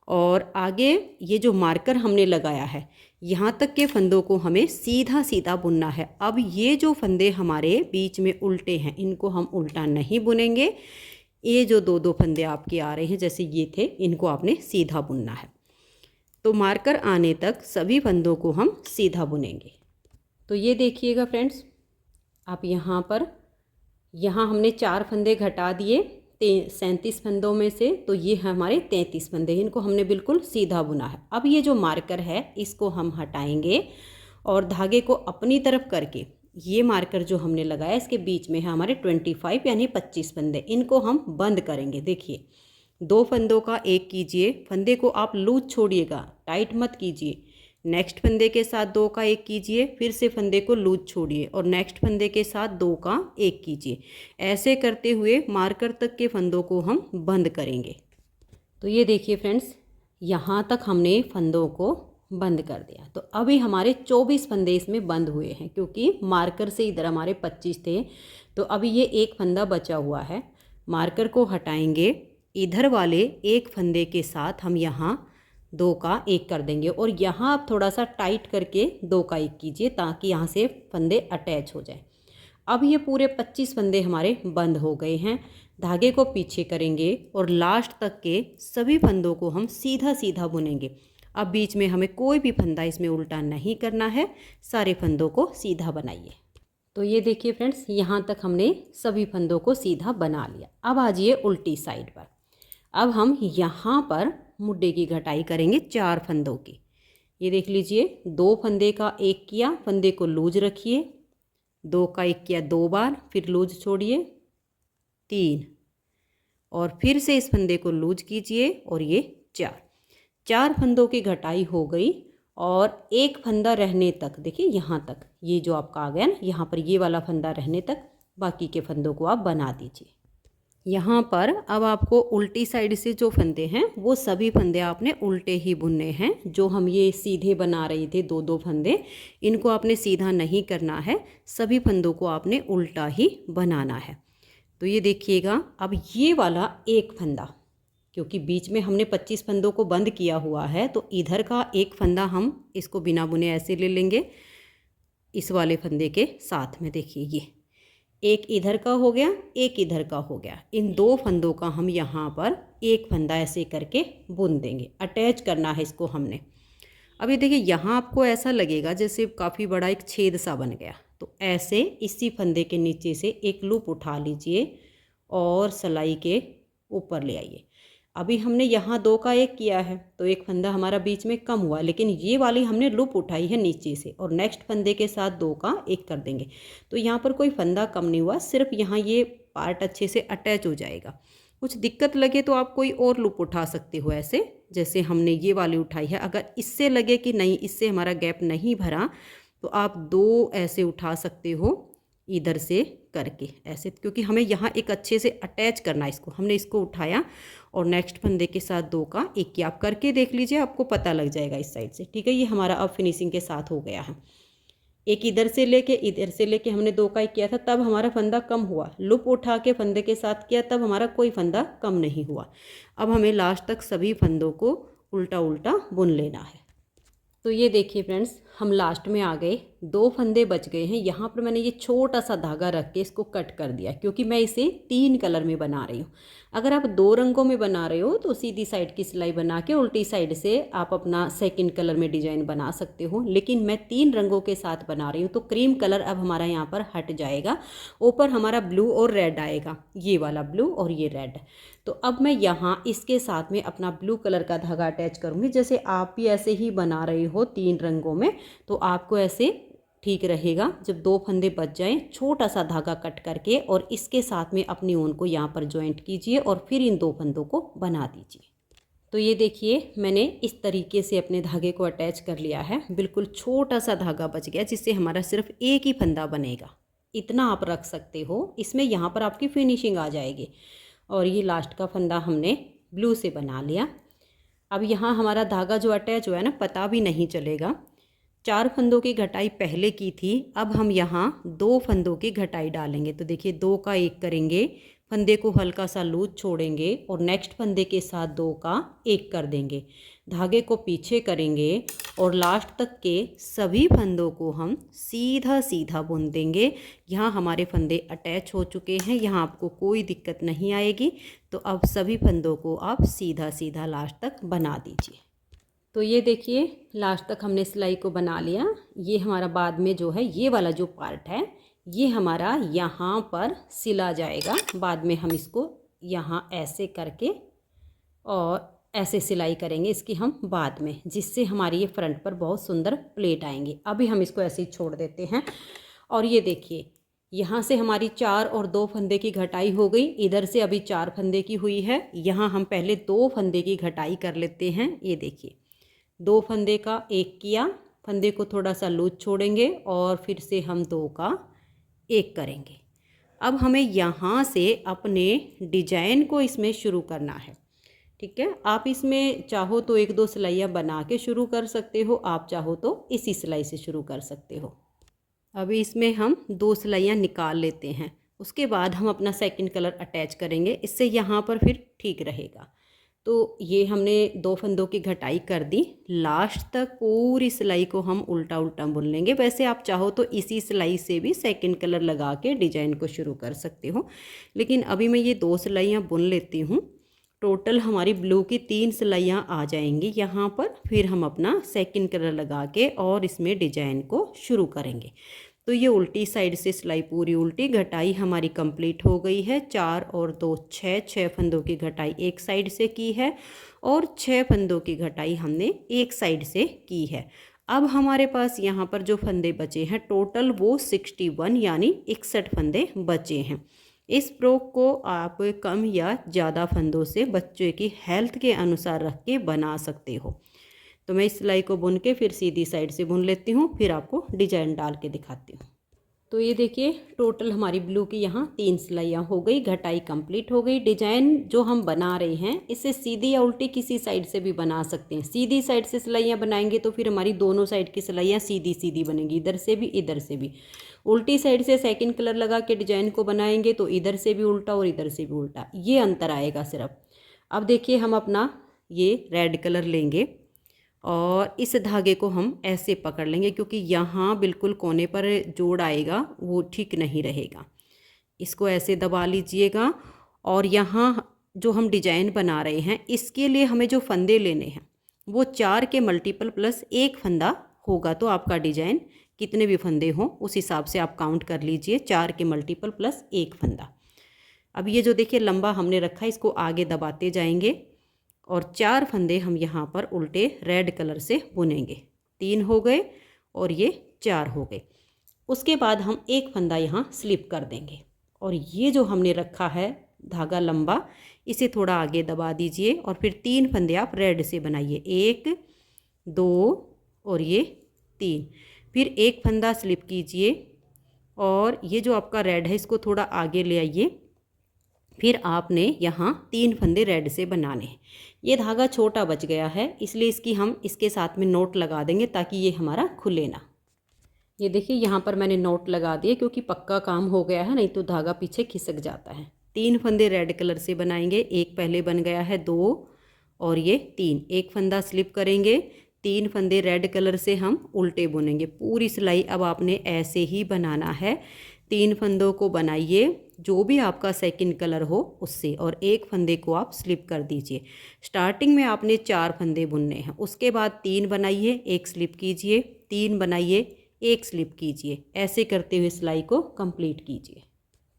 और आगे ये जो मार्कर हमने लगाया है, यहाँ तक के फंदों को हमें सीधा सीधा बुनना है। अब ये जो फंदे हमारे बीच में उल्टे हैं, इनको हम उल्टा नहीं बुनेंगे। ये जो 2-2 फंदे आपके आ रहे हैं जैसे ये थे, इनको आपने सीधा बुनना है। तो मार्कर आने तक सभी फंदों को हम सीधा बुनेंगे। तो ये देखिएगा फ्रेंड्स, आप यहाँ हमने 4 फंदे घटा दिए 37 फंदों में से, तो ये हमारे 33 फंदे, इनको हमने बिल्कुल सीधा बुना है। अब ये जो मार्कर है इसको हम हटाएंगे और धागे को अपनी तरफ करके, ये मार्कर जो हमने लगाया इसके बीच में है हमारे 25 यानी 25 फंदे, इनको हम बंद करेंगे। देखिए 2 फंदों का 1 कीजिए, फंदे को आप लूज छोड़िएगा, टाइट मत कीजिए। नेक्स्ट फंदे के साथ 2 का 1 कीजिए, फिर से फंदे को लूज छोड़िए और नेक्स्ट फंदे के साथ 2 का 1 कीजिए। ऐसे करते हुए मार्कर तक के फंदों को हम बंद करेंगे। तो ये देखिए फ्रेंड्स, यहाँ तक हमने फंदों को बंद कर दिया। तो अभी हमारे 24 फंदे इसमें बंद हुए हैं, क्योंकि मार्कर से इधर हमारे 25 थे। तो अभी ये 1 फंदा बचा हुआ है, मार्कर को हटाएंगे, इधर वाले 1 फंदे के साथ हम यहाँ 2 का 1 कर देंगे और यहाँ आप थोड़ा सा टाइट करके 2 का 1 कीजिए ताकि यहाँ से फंदे अटैच हो जाए। अब ये पूरे 25 फंदे हमारे बंद हो गए हैं। धागे को पीछे करेंगे और लास्ट तक के सभी फंदों को हम सीधा सीधा बुनेंगे। अब बीच में हमें कोई भी फंदा इसमें उल्टा नहीं करना है, सारे फंदों को सीधा बनाइए। तो ये देखिए फ्रेंड्स, यहाँ तक हमने सभी फंदों को सीधा बना लिया। अब आ जाइए उल्टी साइड पर। अब हम यहाँ पर मुड्डे की घटाई करेंगे 4 फंदों की। ये देख लीजिए, 2 फंदे का 1 किया, फंदे को लूज रखिए, 2 का 1 किया 2 बार, फिर लूज छोड़िए 3 और फिर से इस फंदे को लूज कीजिए और ये 4 फंदों की घटाई हो गई। और 1 फंदा रहने तक, देखिए यहाँ तक, ये जो आपका आ गया ना, यहाँ पर ये वाला फंदा रहने तक बाकी के फंदों को आप बना दीजिए। यहाँ पर अब आपको उल्टी साइड से जो फंदे हैं वो सभी फंदे आपने उल्टे ही बुनने हैं। जो हम ये सीधे बना रहे थे 2-2 फंदे, इनको आपने सीधा नहीं करना है, सभी फंदों को आपने उल्टा ही बनाना है। तो ये देखिएगा, अब ये वाला 1 फंदा, क्योंकि बीच में हमने 25 फंदों को बंद किया हुआ है, तो इधर का 1 फंदा हम इसको बिना बुने ऐसे ले लेंगे इस वाले फंदे के साथ में। देखिए ये 1 इधर का हो गया, 1 इधर का हो गया। इन 2 फंदों का हम यहाँ पर 1 फंदा ऐसे करके बुन देंगे, अटैच करना है इसको हमने। अभी देखिए यहाँ आपको ऐसा लगेगा जैसे काफ़ी बड़ा एक छेद सा बन गया, तो ऐसे इसी फंदे के नीचे से एक लूप उठा लीजिए और सिलाई के ऊपर ले आइए। अभी हमने यहाँ 2 का 1 किया है, तो 1 फंदा हमारा बीच में कम हुआ, लेकिन ये वाली हमने लूप उठाई है नीचे से और नेक्स्ट फंदे के साथ 2 का 1 कर देंगे। तो यहाँ पर कोई फंदा कम नहीं हुआ, सिर्फ यहाँ ये पार्ट अच्छे से अटैच हो जाएगा। कुछ दिक्कत लगे तो आप कोई और लूप उठा सकते हो, ऐसे जैसे हमने ये वाली उठाई है। अगर इससे लगे कि नहीं, इससे हमारा गैप नहीं भरा, तो आप 2 ऐसे उठा सकते हो इधर से करके ऐसे, क्योंकि हमें यहाँ एक अच्छे से अटैच करना है इसको। हमने इसको उठाया और नेक्स्ट फंदे के साथ 2 का 1 किया। आप करके देख लीजिए, आपको पता लग जाएगा इस साइड से। ठीक है, ये हमारा अब फिनिशिंग के साथ हो गया है। एक इधर से लेके हमने 2 का 1 किया था, तब हमारा फंदा कम हुआ। लूप उठा के फंदे के साथ किया, तब हमारा कोई फंदा कम नहीं हुआ। अब हमें लास्ट तक सभी फंदों को उल्टा उल्टा बुन लेना है। तो ये देखिए फ्रेंड्स, हम लास्ट में आ गए, 2 फंदे बच गए हैं। यहाँ पर मैंने ये छोटा सा धागा रख के इसको कट कर दिया, क्योंकि मैं इसे 3 कलर में बना रही हूँ। अगर आप 2 रंगों में बना रहे हो तो सीधी साइड की सिलाई बना के उल्टी साइड से आप अपना सेकंड कलर में डिजाइन बना सकते हो, लेकिन मैं 3 रंगों के साथ बना रही हूँ। तो क्रीम कलर अब हमारा यहाँ पर हट जाएगा, ऊपर हमारा ब्लू और रेड आएगा, ये वाला ब्लू और ये रेड। तो अब मैं यहाँ इसके साथ में अपना ब्लू कलर का धागा अटैच करूँगी। जैसे आप भी ऐसे ही बना रहे हो 3 रंगों में, तो आपको ऐसे ठीक रहेगा। जब 2 फंदे बच जाएं, छोटा सा धागा कट करके और इसके साथ में अपनी ऊन को यहाँ पर जॉइंट कीजिए और फिर इन 2 फंदों को बना दीजिए। तो ये देखिए, मैंने इस तरीके से अपने धागे को अटैच कर लिया है। बिल्कुल छोटा सा धागा बच गया, जिससे हमारा सिर्फ एक ही फंदा बनेगा, इतना आप रख सकते हो, इसमें यहाँ पर आपकी फिनिशिंग आ जाएगी। और ये लास्ट का फंदा हमने ब्लू से बना लिया। अब यहाँ हमारा धागा जो अटैच हुआ है ना, पता भी नहीं चलेगा। 4 फंदों की घटाई पहले की थी, अब हम यहाँ 2 फंदों की घटाई डालेंगे। तो देखिए 2 का 1 करेंगे, फंदे को हल्का सा लूज छोड़ेंगे और नेक्स्ट फंदे के साथ 2 का 1 कर देंगे। धागे को पीछे करेंगे और लास्ट तक के सभी फंदों को हम सीधा सीधा बुन देंगे। यहाँ हमारे फंदे अटैच हो चुके हैं, यहाँ आपको कोई दिक्कत नहीं आएगी। तो अब सभी फंदों को आप सीधा सीधा लास्ट तक बना दीजिए। तो ये देखिए लास्ट तक हमने सिलाई को बना लिया। ये हमारा बाद में जो है ये वाला जो पार्ट है ये हमारा यहाँ पर सिला जाएगा। बाद में हम इसको यहाँ ऐसे करके और ऐसे सिलाई करेंगे इसकी हम बाद में, जिससे हमारी ये फ्रंट पर बहुत सुंदर प्लेट आएंगी। अभी हम इसको ऐसे ही छोड़ देते हैं। और ये देखिए यहाँ से हमारी 4 और 2 फंदे की घटाई हो गई, इधर से अभी 4 फंदे की हुई है। यहाँ हम पहले 2 फंदे की घटाई कर लेते हैं। ये देखिए 2 फंदे का 1 किया, फंदे को थोड़ा सा लूज छोड़ेंगे और फिर से हम 2 का 1 करेंगे। अब हमें यहाँ से अपने डिजाइन को इसमें शुरू करना है। ठीक है, आप इसमें चाहो तो 1-2 सिलाइयाँ बना के शुरू कर सकते हो, आप चाहो तो इसी सिलाई से शुरू कर सकते हो। अभी इसमें हम 2 सिलाइयाँ निकाल लेते हैं, उसके बाद हम अपना सेकंड कलर अटैच करेंगे, इससे यहाँ पर फिर ठीक रहेगा। तो ये हमने 2 फंदों की घटाई कर दी, लास्ट तक पूरी सिलाई को हम उल्टा उल्टा बुन लेंगे। वैसे आप चाहो तो इसी सिलाई से भी सेकंड कलर लगा के डिजाइन को शुरू कर सकते हो, लेकिन अभी मैं ये 2 सिलाइयाँ बुन लेती हूँ। टोटल हमारी ब्लू की 3 सिलाइयाँ आ जाएंगी यहाँ पर। फिर हम अपना सेकंड कलर लगा के और इसमें डिजाइन को शुरू करेंगे। तो ये उल्टी साइड से सिलाई पूरी उल्टी, घटाई हमारी कंप्लीट हो गई है। 4 और 2 6 फंदों की घटाई एक साइड से की है और 6 फंदों की घटाई हमने एक साइड से की है। अब हमारे पास यहाँ पर जो फंदे बचे हैं टोटल वो 61 यानी 61 फंदे बचे हैं। इस फ्रॉक को आप कम या ज़्यादा फंदों से बच्चे की हेल्थ के अनुसार रख के बना सकते हो। तो मैं इस सिलाई को बुन के फिर सीधी साइड से बुन लेती हूँ, फिर आपको डिजाइन डाल के दिखाती हूँ। तो ये देखिए टोटल हमारी ब्लू की यहाँ 3 सिलाइयाँ हो गई, घटाई कंप्लीट हो गई। डिजाइन जो हम बना रहे हैं इसे सीधी या उल्टी किसी साइड से भी बना सकते हैं। सीधी साइड से सिलाइयाँ बनाएंगे तो फिर हमारी दोनों साइड की सिलाइयाँ सीधी सीधी बनेंगी, इधर से भी इधर से भी। उल्टी साइड से सेकंड कलर लगा के डिजाइन को बनाएंगे तो इधर से भी उल्टा और इधर से भी उल्टा, ये अंतर आएगा सिर्फ। अब देखिए हम अपना ये रेड कलर लेंगे और इस धागे को हम ऐसे पकड़ लेंगे, क्योंकि यहाँ बिल्कुल कोने पर जोड़ आएगा वो ठीक नहीं रहेगा। इसको ऐसे दबा लीजिएगा और यहाँ जो हम डिजाइन बना रहे हैं इसके लिए हमें जो फंदे लेने हैं वो 4 के मल्टीपल प्लस 1 फंदा होगा। तो आपका डिजाइन कितने भी फंदे हों उस हिसाब से आप काउंट कर लीजिए, 4 के मल्टीपल प्लस 1 फंदा। अब ये जो देखिए लंबा हमने रखा है इसको आगे दबाते जाएंगे और 4 फंदे हम यहाँ पर उल्टे रेड कलर से बुनेंगे। 3 हो गए और ये 4 हो गए। उसके बाद हम 1 फंदा यहाँ स्लिप कर देंगे और ये जो हमने रखा है धागा लंबा इसे थोड़ा आगे दबा दीजिए और फिर 3 फंदे आप रेड से बनाइए, 1 2 और ये 3। फिर 1 फंदा स्लिप कीजिए और ये जो आपका रेड है इसको थोड़ा आगे ले आइए। फिर आपने यहाँ 3 फंदे रेड से बनाने हैं। ये धागा छोटा बच गया है इसलिए इसकी हम इसके साथ में नोट लगा देंगे ताकि ये हमारा खुले ना। ये देखिए यहाँ पर मैंने नोट लगा दिए क्योंकि पक्का काम हो गया है, नहीं तो धागा पीछे खिसक जाता है। 3 फंदे रेड कलर से बनाएंगे, एक पहले बन गया है 2 और ये 3। 1 फंदा स्लिप करेंगे, 3 फंदे रेड कलर से हम उल्टे बुनेंगे। पूरी सिलाई अब आपने ऐसे ही बनाना है। 3 फंदों को बनाइए जो भी आपका सेकंड कलर हो उससे और 1 फंदे को आप स्लिप कर दीजिए। स्टार्टिंग में आपने 4 फंदे बुनने हैं, उसके बाद 3 बनाइए, 1 स्लिप कीजिए, 3 बनाइए, 1 स्लिप कीजिए। ऐसे करते हुए सिलाई को कंप्लीट कीजिए।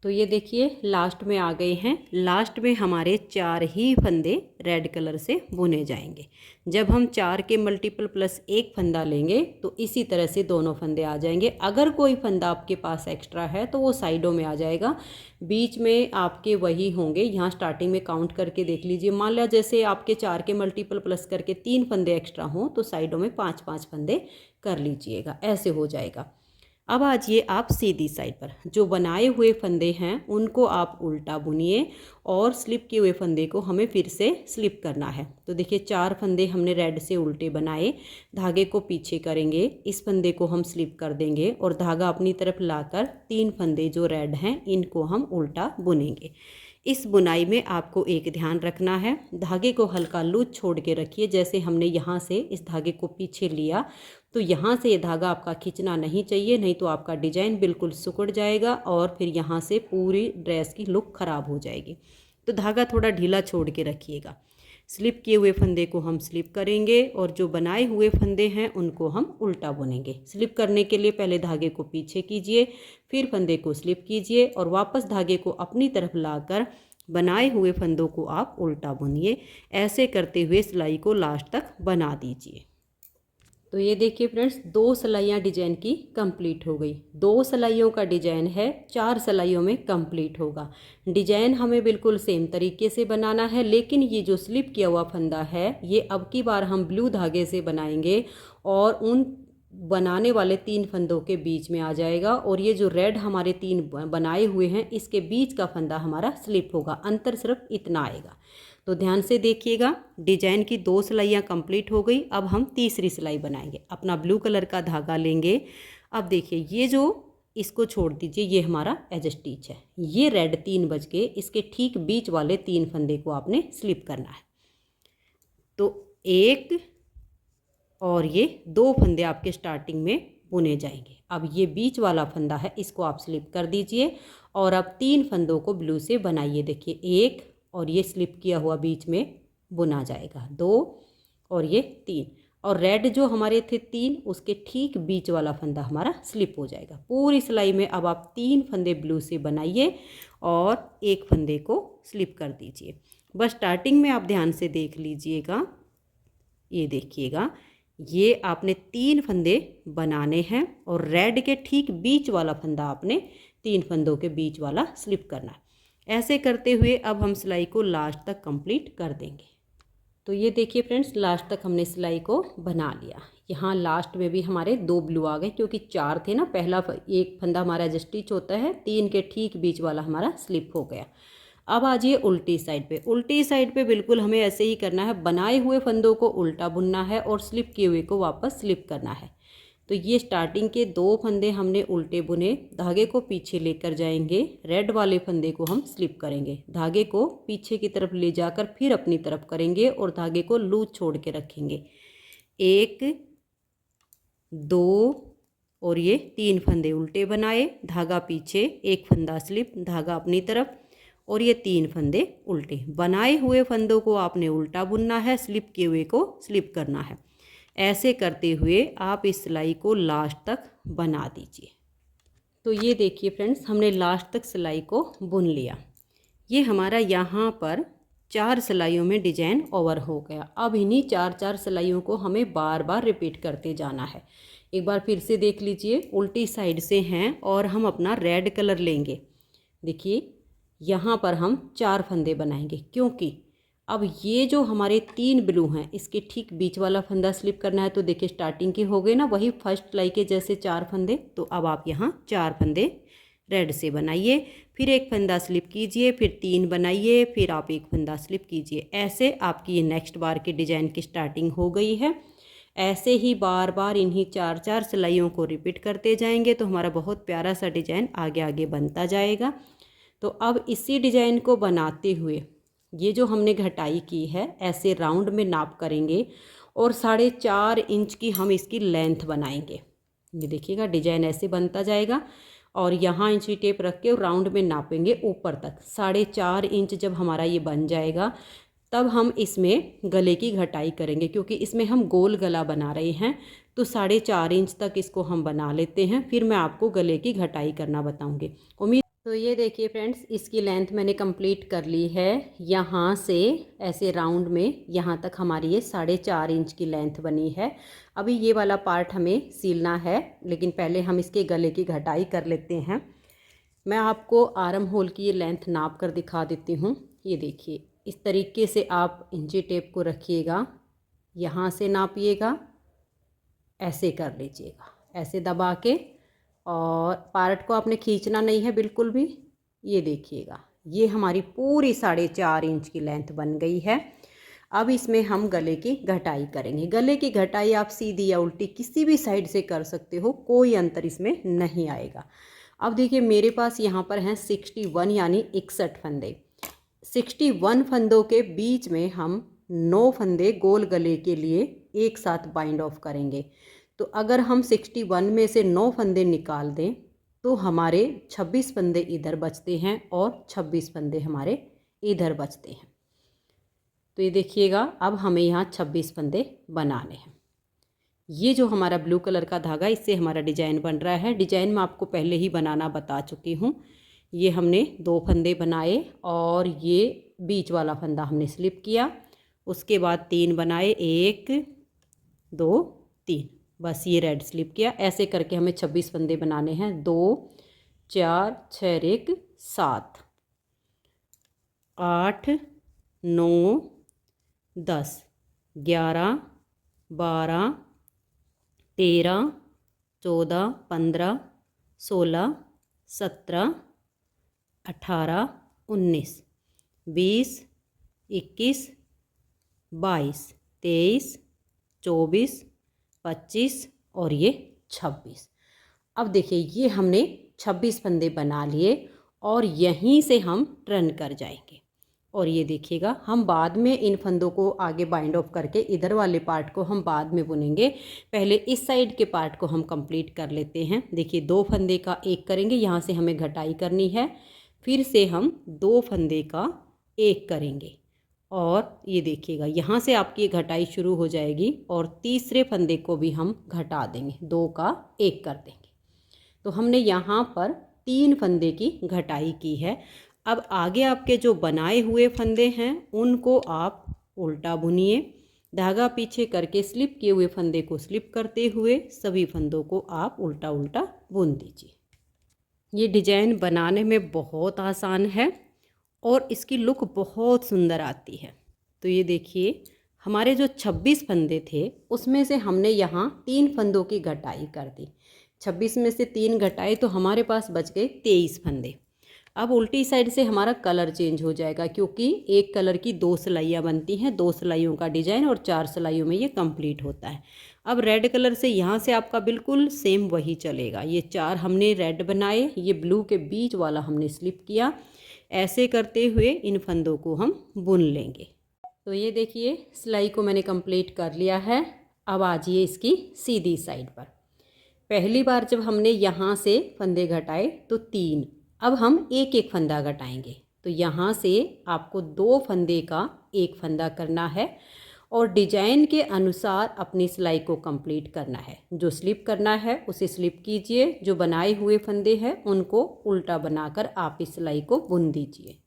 तो ये देखिए लास्ट में आ गए हैं। लास्ट में हमारे 4 ही फंदे रेड कलर से बुने जाएंगे। जब हम 4 के मल्टीपल प्लस 1 फंदा लेंगे तो इसी तरह से दोनों फंदे आ जाएंगे। अगर कोई फंदा आपके पास एक्स्ट्रा है तो वो साइडों में आ जाएगा, बीच में आपके वही होंगे। यहाँ स्टार्टिंग में काउंट करके देख लीजिए। मान लिया जैसे आपके 4 के मल्टीपल प्लस करके 3 फंदे एक्स्ट्रा हों तो साइडों में 5-5 फंदे कर लीजिएगा, ऐसे हो जाएगा। अब आजिए आप सीधी साइड पर, जो बनाए हुए फंदे हैं उनको आप उल्टा बुनिए और स्लिप किए हुए फंदे को हमें फिर से स्लिप करना है। तो देखिए 4 फंदे हमने रेड से उल्टे बनाए, धागे को पीछे करेंगे, इस फंदे को हम स्लिप कर देंगे और धागा अपनी तरफ लाकर 3 फंदे जो रेड हैं इनको हम उल्टा बुनेंगे। इस बुनाई में आपको एक ध्यान रखना है, धागे को हल्का लूज छोड़ के रखिए। जैसे हमने यहाँ से इस धागे को पीछे लिया तो यहाँ से ये धागा आपका खींचना नहीं चाहिए, नहीं तो आपका डिजाइन बिल्कुल सिकुड़ जाएगा और फिर यहाँ से पूरी ड्रेस की लुक ख़राब हो जाएगी। तो धागा थोड़ा ढीला छोड़ के रखिएगा। स्लिप किए हुए फंदे को हम स्लिप करेंगे और जो बनाए हुए फंदे हैं उनको हम उल्टा बुनेंगे। स्लिप करने के लिए पहले धागे को पीछे कीजिए, फिर फंदे को स्लिप कीजिए और वापस धागे को अपनी तरफ लाकर बनाए हुए फंदों को आप उल्टा बुनिए। ऐसे करते हुए सिलाई को लास्ट तक बना दीजिए। तो ये देखिए फ्रेंड्स, 2 सिलाइयाँ डिजाइन की कंप्लीट हो गई। 2 सिलाइयों का डिजाइन है, 4 सिलाइयों में कंप्लीट होगा। डिजाइन हमें बिल्कुल सेम तरीके से बनाना है, लेकिन ये जो स्लिप किया हुआ फंदा है ये अब की बार हम ब्लू धागे से बनाएंगे और उन बनाने वाले 3 फंदों के बीच में आ जाएगा और ये जो रेड हमारे 3 बनाए हुए हैं इसके बीच का फंदा हमारा स्लिप होगा। अंतर सिर्फ इतना आएगा। तो ध्यान से देखिएगा, डिजाइन की 2 सिलाइयाँ कंप्लीट हो गई। अब हम तीसरी सिलाई बनाएंगे। अपना ब्लू कलर का धागा लेंगे। अब देखिए ये जो, इसको छोड़ दीजिए, ये हमारा एज स्टिच है। ये रेड 3 बज के इसके ठीक बीच वाले 3 फंदे को आपने स्लिप करना है। तो 1 और ये 2 फंदे आपके स्टार्टिंग में बुने जाएंगे। अब ये बीच वाला फंदा है, इसको आप स्लिप कर दीजिए और अब 3 फंदों को ब्लू से बनाइए। देखिए 1 और ये स्लिप किया हुआ बीच में बुना जाएगा, 2 और ये 3, और रेड जो हमारे थे 3 उसके ठीक बीच वाला फंदा हमारा स्लिप हो जाएगा। पूरी सिलाई में अब आप 3 फंदे ब्लू से बनाइए और 1 फंदे को स्लिप कर दीजिए। बस स्टार्टिंग में आप ध्यान से देख लीजिएगा, ये देखिएगा, ये आपने 3 फंदे बनाने हैं और रेड के ठीक बीच वाला फंदा आपने 3 फंदों के बीच वाला स्लिप करना है। ऐसे करते हुए अब हम सिलाई को लास्ट तक कंप्लीट कर देंगे। तो ये देखिए फ्रेंड्स, लास्ट तक हमने सिलाई को बना लिया। यहाँ लास्ट में भी हमारे 2 ब्लू आ गए, क्योंकि 4 थे ना। पहला 1 फंदा हमारा स्टिच होता है, 3 के ठीक बीच वाला हमारा स्लिप हो गया। अब आ जाइए उल्टी साइड पे। उल्टी साइड पे बिल्कुल हमें ऐसे ही करना है, बनाए हुए फंदों को उल्टा बुनना है और स्लिप किए हुए को वापस स्लिप करना है। तो ये स्टार्टिंग के 2 फंदे हमने उल्टे बुने, धागे को पीछे लेकर जाएंगे, रेड वाले फंदे को हम स्लिप करेंगे, धागे को पीछे की तरफ ले जाकर फिर अपनी तरफ करेंगे और धागे को लूज छोड़ के रखेंगे। 1 2 और ये 3 फंदे उल्टे बनाए, धागा पीछे, 1 फंदा स्लिप, धागा अपनी तरफ और ये 3 फंदे उल्टे। बनाए हुए फंदों को आपने उल्टा बुनना है, स्लिप किए हुए को स्लिप करना है। ऐसे करते हुए आप इस सिलाई को लास्ट तक बना दीजिए। तो ये देखिए फ्रेंड्स, हमने लास्ट तक सिलाई को बुन लिया। ये हमारा यहाँ पर 4 सिलाइयों में डिजाइन ओवर हो गया। अब इन्हीं 4 सिलाइयों को हमें बार बार रिपीट करते जाना है। एक बार फिर से देख लीजिए, उल्टी साइड से हैं और हम अपना रेड कलर लेंगे। देखिए यहाँ पर हम 4 फंदे बनाएंगे, क्योंकि अब ये जो हमारे 3 ब्लू हैं इसके ठीक बीच वाला फंदा स्लिप करना है। तो देखिए स्टार्टिंग के हो गए ना, वही फर्स्ट सिलाई के जैसे 4 फंदे। तो अब आप यहाँ 4 फंदे रेड से बनाइए, फिर 1 फंदा स्लिप कीजिए, फिर 3 बनाइए, फिर आप 1 फंदा स्लिप कीजिए। ऐसे आपकी ये नेक्स्ट बार के डिजाइन की स्टार्टिंग हो गई है। ऐसे ही बार बार इन्हीं 4 सिलाइयों को रिपीट करते जाएंगे तो हमारा बहुत प्यारा सा डिजाइन आगे आगे बनता जाएगा। तो अब इसी डिजाइन को बनाते हुए ये जो हमने घटाई की है ऐसे राउंड में नाप करेंगे और 4.5 इंच की हम इसकी लेंथ बनाएंगे। ये देखिएगा डिजाइन ऐसे बनता जाएगा और यहाँ इंची टेप रख के राउंड में नापेंगे ऊपर तक। 4.5 इंच जब हमारा ये बन जाएगा तब हम इसमें गले की घटाई करेंगे, क्योंकि इसमें हम गोल गला बना रहे हैं। तो 4.5 इंच तक इसको हम बना लेते हैं, फिर मैं आपको गले की घटाई करना बताऊँगी। उम्मीद। तो ये देखिए फ्रेंड्स, इसकी लेंथ मैंने कंप्लीट कर ली है। यहाँ से ऐसे राउंड में यहाँ तक हमारी ये 4.5 इंच की लेंथ बनी है। अभी ये वाला पार्ट हमें सीलना है, लेकिन पहले हम इसके गले की घटाई कर लेते हैं। मैं आपको आर्म होल की ये लेंथ नाप कर दिखा देती हूँ। ये देखिए इस तरीके से आप इंची टेप को रखिएगा, यहाँ से नापिएगा, ऐसे कर लीजिएगा, ऐसे दबा के और पार्ट को आपने खींचना नहीं है बिल्कुल भी। ये देखिएगा, ये हमारी पूरी 4.5 इंच की लेंथ बन गई है। अब इसमें हम गले की घटाई करेंगे। गले की घटाई आप सीधी या उल्टी किसी भी साइड से कर सकते हो, कोई अंतर इसमें नहीं आएगा। अब देखिए मेरे पास यहाँ पर हैं 61 यानी 61 फंदे। 61 फंदों के बीच में हम 9 फंदे गोल गले के लिए एक साथ बाइंड ऑफ करेंगे। तो अगर हम 61 में से 9 फंदे निकाल दें तो हमारे 26 फंदे इधर बचते हैं और 26 फंदे हमारे इधर बचते हैं। तो ये देखिएगा, अब हमें यहाँ 26 फंदे बनाने हैं। ये जो हमारा ब्लू कलर का धागा, इससे हमारा डिजाइन बन रहा है। डिजाइन मैं आपको पहले ही बनाना बता चुकी हूँ। ये हमने 2 फंदे बनाए और ये बीच वाला फंदा हमने स्लिप किया। उसके बाद 3 बनाए, 1 2 3, बस ये रेड स्लिप किया। ऐसे करके हमें 26 फंदे बनाने हैं। 2 4 6 1 7 8 9 10 11 12 13 14 15 16 17 18 19 20 21 22 23 24 25 और ये 26। अब देखिए ये हमने 26 फंदे बना लिए और यहीं से हम टर्न कर जाएंगे। और ये देखिएगा, हम बाद में इन फंदों को आगे बाइंड ऑफ करके इधर वाले पार्ट को हम बाद में बुनेंगे। पहले इस साइड के पार्ट को हम कंप्लीट कर लेते हैं। देखिए 2 फंदे का एक करेंगे, यहाँ से हमें घटाई करनी है। फिर से हम 2 फंदे का एक करेंगे और ये देखिएगा यहाँ से आपकी घटाई शुरू हो जाएगी और तीसरे फंदे को भी हम घटा देंगे, 2 का एक कर देंगे। तो हमने यहाँ पर 3 फंदे की घटाई की है। अब आगे आपके जो बनाए हुए फंदे हैं उनको आप उल्टा बुनिए। धागा पीछे करके स्लिप किए हुए फंदे को स्लिप करते हुए सभी फंदों को आप उल्टा उल्टा बुन दीजिए। ये डिजाइन बनाने में बहुत आसान है और इसकी लुक बहुत सुंदर आती है। तो ये देखिए, हमारे जो 26 फंदे थे उसमें से हमने यहाँ 3 फंदों की घटाई कर दी। 26 में से 3 घटाए तो हमारे पास बच गए 23 फंदे। अब उल्टी साइड से हमारा कलर चेंज हो जाएगा क्योंकि एक कलर की 2 सिलाइयाँ बनती हैं। 2 सिलाइयों का डिजाइन और 4 सिलाइयों में ये कंप्लीट होता है। अब रेड कलर से यहाँ से आपका बिल्कुल सेम वही चलेगा। ये 4 हमने रेड बनाए, ये ब्लू के बीच वाला हमने स्लिप किया। ऐसे करते हुए इन फंदों को हम बुन लेंगे। तो ये देखिए, सिलाई को मैंने कंप्लीट कर लिया है। अब आ जाइए इसकी सीधी साइड पर। पहली बार जब हमने यहाँ से फंदे घटाए तो 3, अब हम एक एक फंदा घटाएंगे। तो यहाँ से आपको 2 फंदे का एक फंदा करना है और डिजाइन के अनुसार अपनी सिलाई को कंप्लीट करना है। जो स्लिप करना है उसे स्लिप कीजिए, जो बनाए हुए फंदे हैं उनको उल्टा बनाकर आप इस सिलाई को बुन दीजिए।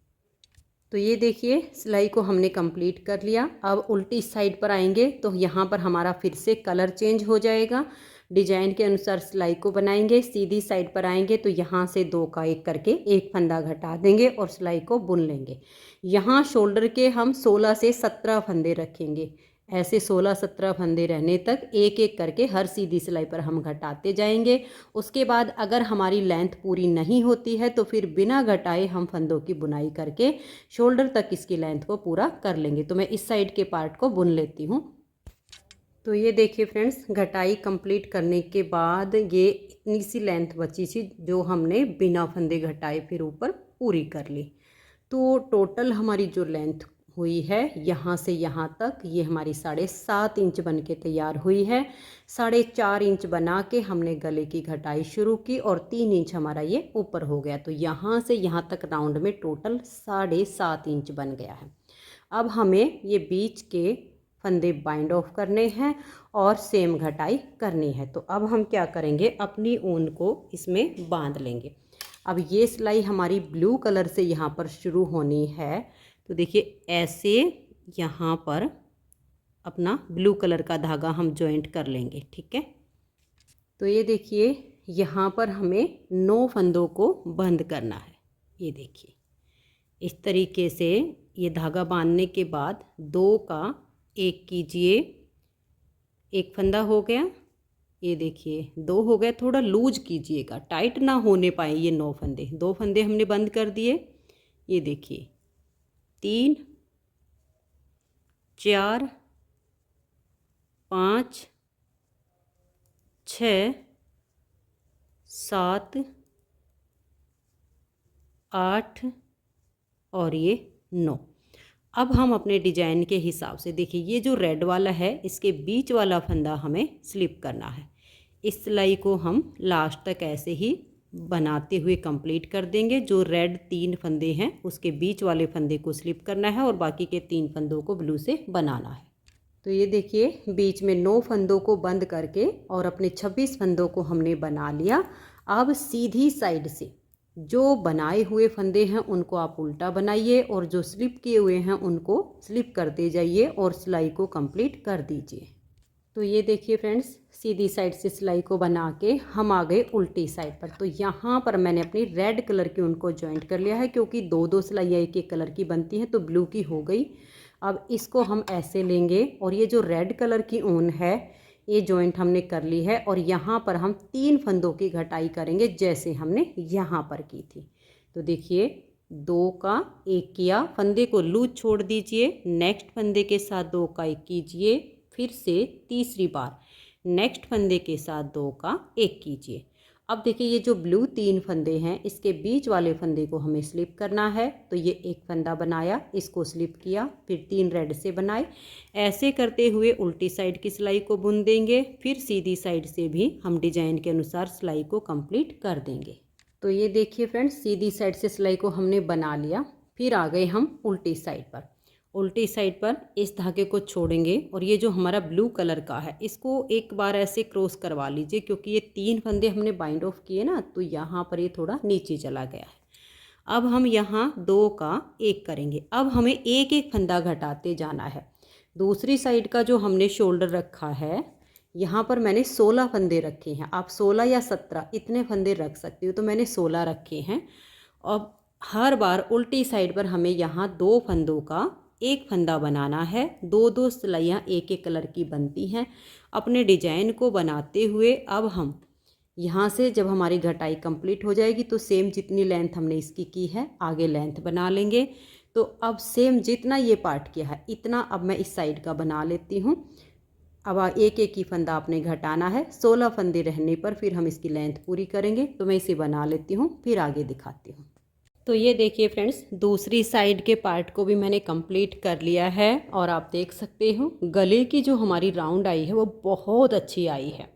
तो ये देखिए, सिलाई को हमने कंप्लीट कर लिया। अब उल्टी साइड पर आएंगे तो यहाँ पर हमारा फिर से कलर चेंज हो जाएगा। डिजाइन के अनुसार सिलाई को बनाएंगे। सीधी साइड पर आएंगे तो यहाँ से 2 का एक करके एक फंदा घटा देंगे और सिलाई को बुन लेंगे। यहाँ शोल्डर के हम 16 से 17 फंदे रखेंगे। ऐसे 16-17 फंदे रहने तक एक एक करके हर सीधी सिलाई पर हम घटाते जाएंगे। उसके बाद अगर हमारी लेंथ पूरी नहीं होती है तो फिर बिना घटाए हम फंदों की बुनाई करके शोल्डर तक इसकी लेंथ को पूरा कर लेंगे। तो मैं इस साइड के पार्ट को बुन लेती हूँ। तो ये देखिए फ्रेंड्स, घटाई कंप्लीट करने के बाद ये इतनी सी लेंथ बची थी जो हमने बिना फंदे घटाए फिर ऊपर पूरी कर ली। तो टोटल हमारी जो लेंथ हुई है यहाँ से यहाँ तक, ये हमारी 7.5 इंच बन के तैयार हुई है। 4.5 इंच बना के हमने गले की घटाई शुरू की और 3 इंच हमारा ये ऊपर हो गया। तो यहाँ से यहाँ तक राउंड में टोटल 7.5 इंच बन गया है। अब हमें ये बीच के फंदे बाइंड ऑफ करने हैं और सेम घटाई करनी है। तो अब हम क्या करेंगे, अपनी ऊन को इसमें बांध लेंगे। अब ये सिलाई हमारी ब्लू कलर से यहाँ पर शुरू होनी है। तो देखिए ऐसे यहाँ पर अपना ब्लू कलर का धागा हम जॉइंट कर लेंगे, ठीक है। तो ये देखिए, यहाँ पर हमें 9 फंदों को बंद करना है। ये देखिए इस तरीके से ये धागा बांधने के बाद 2 का एक कीजिए, एक फंदा हो गया। ये देखिए 2 हो गए, थोड़ा लूज कीजिएगा, टाइट ना होने पाए ये 9 फंदे। 2 फंदे हमने बंद कर दिए। ये देखिए 3 4 5 6 7 8 और ये 9। अब हम अपने डिजाइन के हिसाब से देखिए, ये जो रेड वाला है इसके बीच वाला फंदा हमें स्लिप करना है। इस सिलाई को हम लास्ट तक ऐसे ही बनाते हुए कंप्लीट कर देंगे। जो रेड 3 फंदे हैं उसके बीच वाले फंदे को स्लिप करना है और बाकी के 3 फंदों को ब्लू से बनाना है। तो ये देखिए बीच में 9 फंदों को बंद करके और अपने 26 फंदों को हमने बना लिया। अब सीधी साइड से जो बनाए हुए फंदे हैं उनको आप उल्टा बनाइए और जो स्लिप किए हुए हैं उनको स्लिप करते जाइए और सिलाई को कंप्लीट कर दीजिए। तो ये देखिए फ्रेंड्स, सीधी साइड से सिलाई को बना के हम आ गए उल्टी साइड पर। तो यहाँ पर मैंने अपनी रेड कलर की उनको जॉइंट कर लिया है, क्योंकि 2-2 सिलाइयाँ एक एक कलर की बनती हैं तो ब्लू की हो गई। अब इसको हम ऐसे लेंगे और ये जो रेड कलर की ऊन है ये जॉइंट हमने कर ली है और यहाँ पर हम 3 फंदों की घटाई करेंगे जैसे हमने यहाँ पर की थी। तो देखिए 2 का 1 किया, फंदे को लूज छोड़ दीजिए, नेक्स्ट फंदे के साथ 2 का 1 कीजिए, फिर से तीसरी बार नेक्स्ट फंदे के साथ 2 का 1 कीजिए। अब देखिए ये जो ब्लू 3 फंदे हैं इसके बीच वाले फंदे को हमें स्लिप करना है। तो ये एक फंदा बनाया, इसको स्लिप किया, फिर 3 रेड से बनाए। ऐसे करते हुए उल्टी साइड की सिलाई को बुन देंगे, फिर सीधी साइड से भी हम डिजाइन के अनुसार सिलाई को कंप्लीट कर देंगे। तो ये देखिए फ्रेंड्स, सीधी साइड से सिलाई को हमने बना लिया। फिर आ गए हम उल्टी साइड पर। उल्टी साइड पर इस धागे को छोड़ेंगे और ये जो हमारा ब्लू कलर का है इसको एक बार ऐसे क्रॉस करवा लीजिए, क्योंकि ये 3 फंदे हमने बाइंड ऑफ किए ना, तो यहाँ पर ये थोड़ा नीचे चला गया है। अब हम यहाँ 2 का 1 करेंगे। अब हमें एक एक फंदा घटाते जाना है। दूसरी साइड का जो हमने शोल्डर रखा है यहाँ पर मैंने 16 फंदे रखे हैं। आप 16 या 17 इतने फंदे रख सकते हो, तो मैंने 16 रखे हैं। अब हर बार उल्टी साइड पर हमें यहाँ 2 फंदों का 1 फंदा बनाना है। 2-2 सिलाइयाँ एक एक कलर की बनती हैं। अपने डिजाइन को बनाते हुए अब हम यहाँ से जब हमारी घटाई कंप्लीट हो जाएगी तो सेम जितनी लेंथ हमने इसकी की है आगे लेंथ बना लेंगे। तो अब सेम जितना ये पार्ट किया है इतना अब मैं इस साइड का बना लेती हूँ। अब एक एक ही फंदा आपने घटाना है। 16 फंदे रहने पर फिर हम इसकी लेंथ पूरी करेंगे। तो मैं इसे बना लेती हूँ, फिर आगे दिखाती हूँ। तो ये देखिए फ्रेंड्स, दूसरी साइड के पार्ट को भी मैंने कंप्लीट कर लिया है और आप देख सकते हो गले की जो हमारी राउंड आई है वो बहुत अच्छी आई है।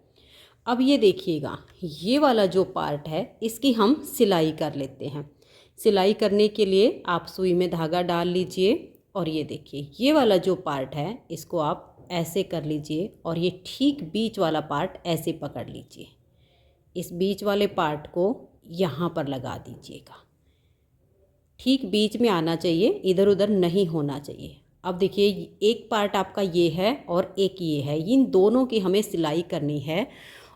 अब ये देखिएगा, ये वाला जो पार्ट है इसकी हम सिलाई कर लेते हैं। सिलाई करने के लिए आप सुई में धागा डाल लीजिए और ये देखिए ये वाला जो पार्ट है इसको आप ऐसे कर लीजिए और ये ठीक बीच वाला पार्ट ऐसे पकड़ लीजिए। इस बीच वाले पार्ट को यहाँ पर लगा दीजिएगा। ठीक बीच में आना चाहिए, इधर उधर नहीं होना चाहिए। अब देखिए एक पार्ट आपका ये है और एक ये है, इन दोनों की हमें सिलाई करनी है।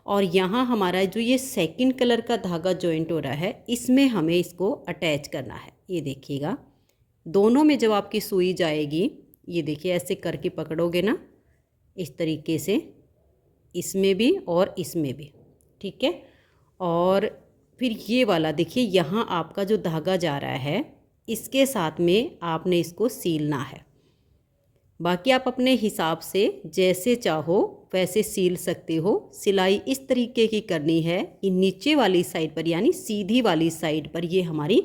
और यहाँ हमारा जो ये सेकंड कलर का धागा जॉइंट हो रहा है इसमें हमें इसको अटैच करना है। ये देखिएगा दोनों में जब आपकी सुई जाएगी, ये देखिए ऐसे करके पकड़ोगे ना इस तरीके से, इसमें भी और इसमें भी, ठीक है। और फिर ये वाला देखिए यहाँ आपका जो धागा जा रहा है इसके साथ में आपने इसको सीलना है। बाकी आप अपने हिसाब से जैसे चाहो वैसे सील सकते हो। सिलाई इस तरीके की करनी है कि नीचे वाली साइड पर यानी सीधी वाली साइड पर ये हमारी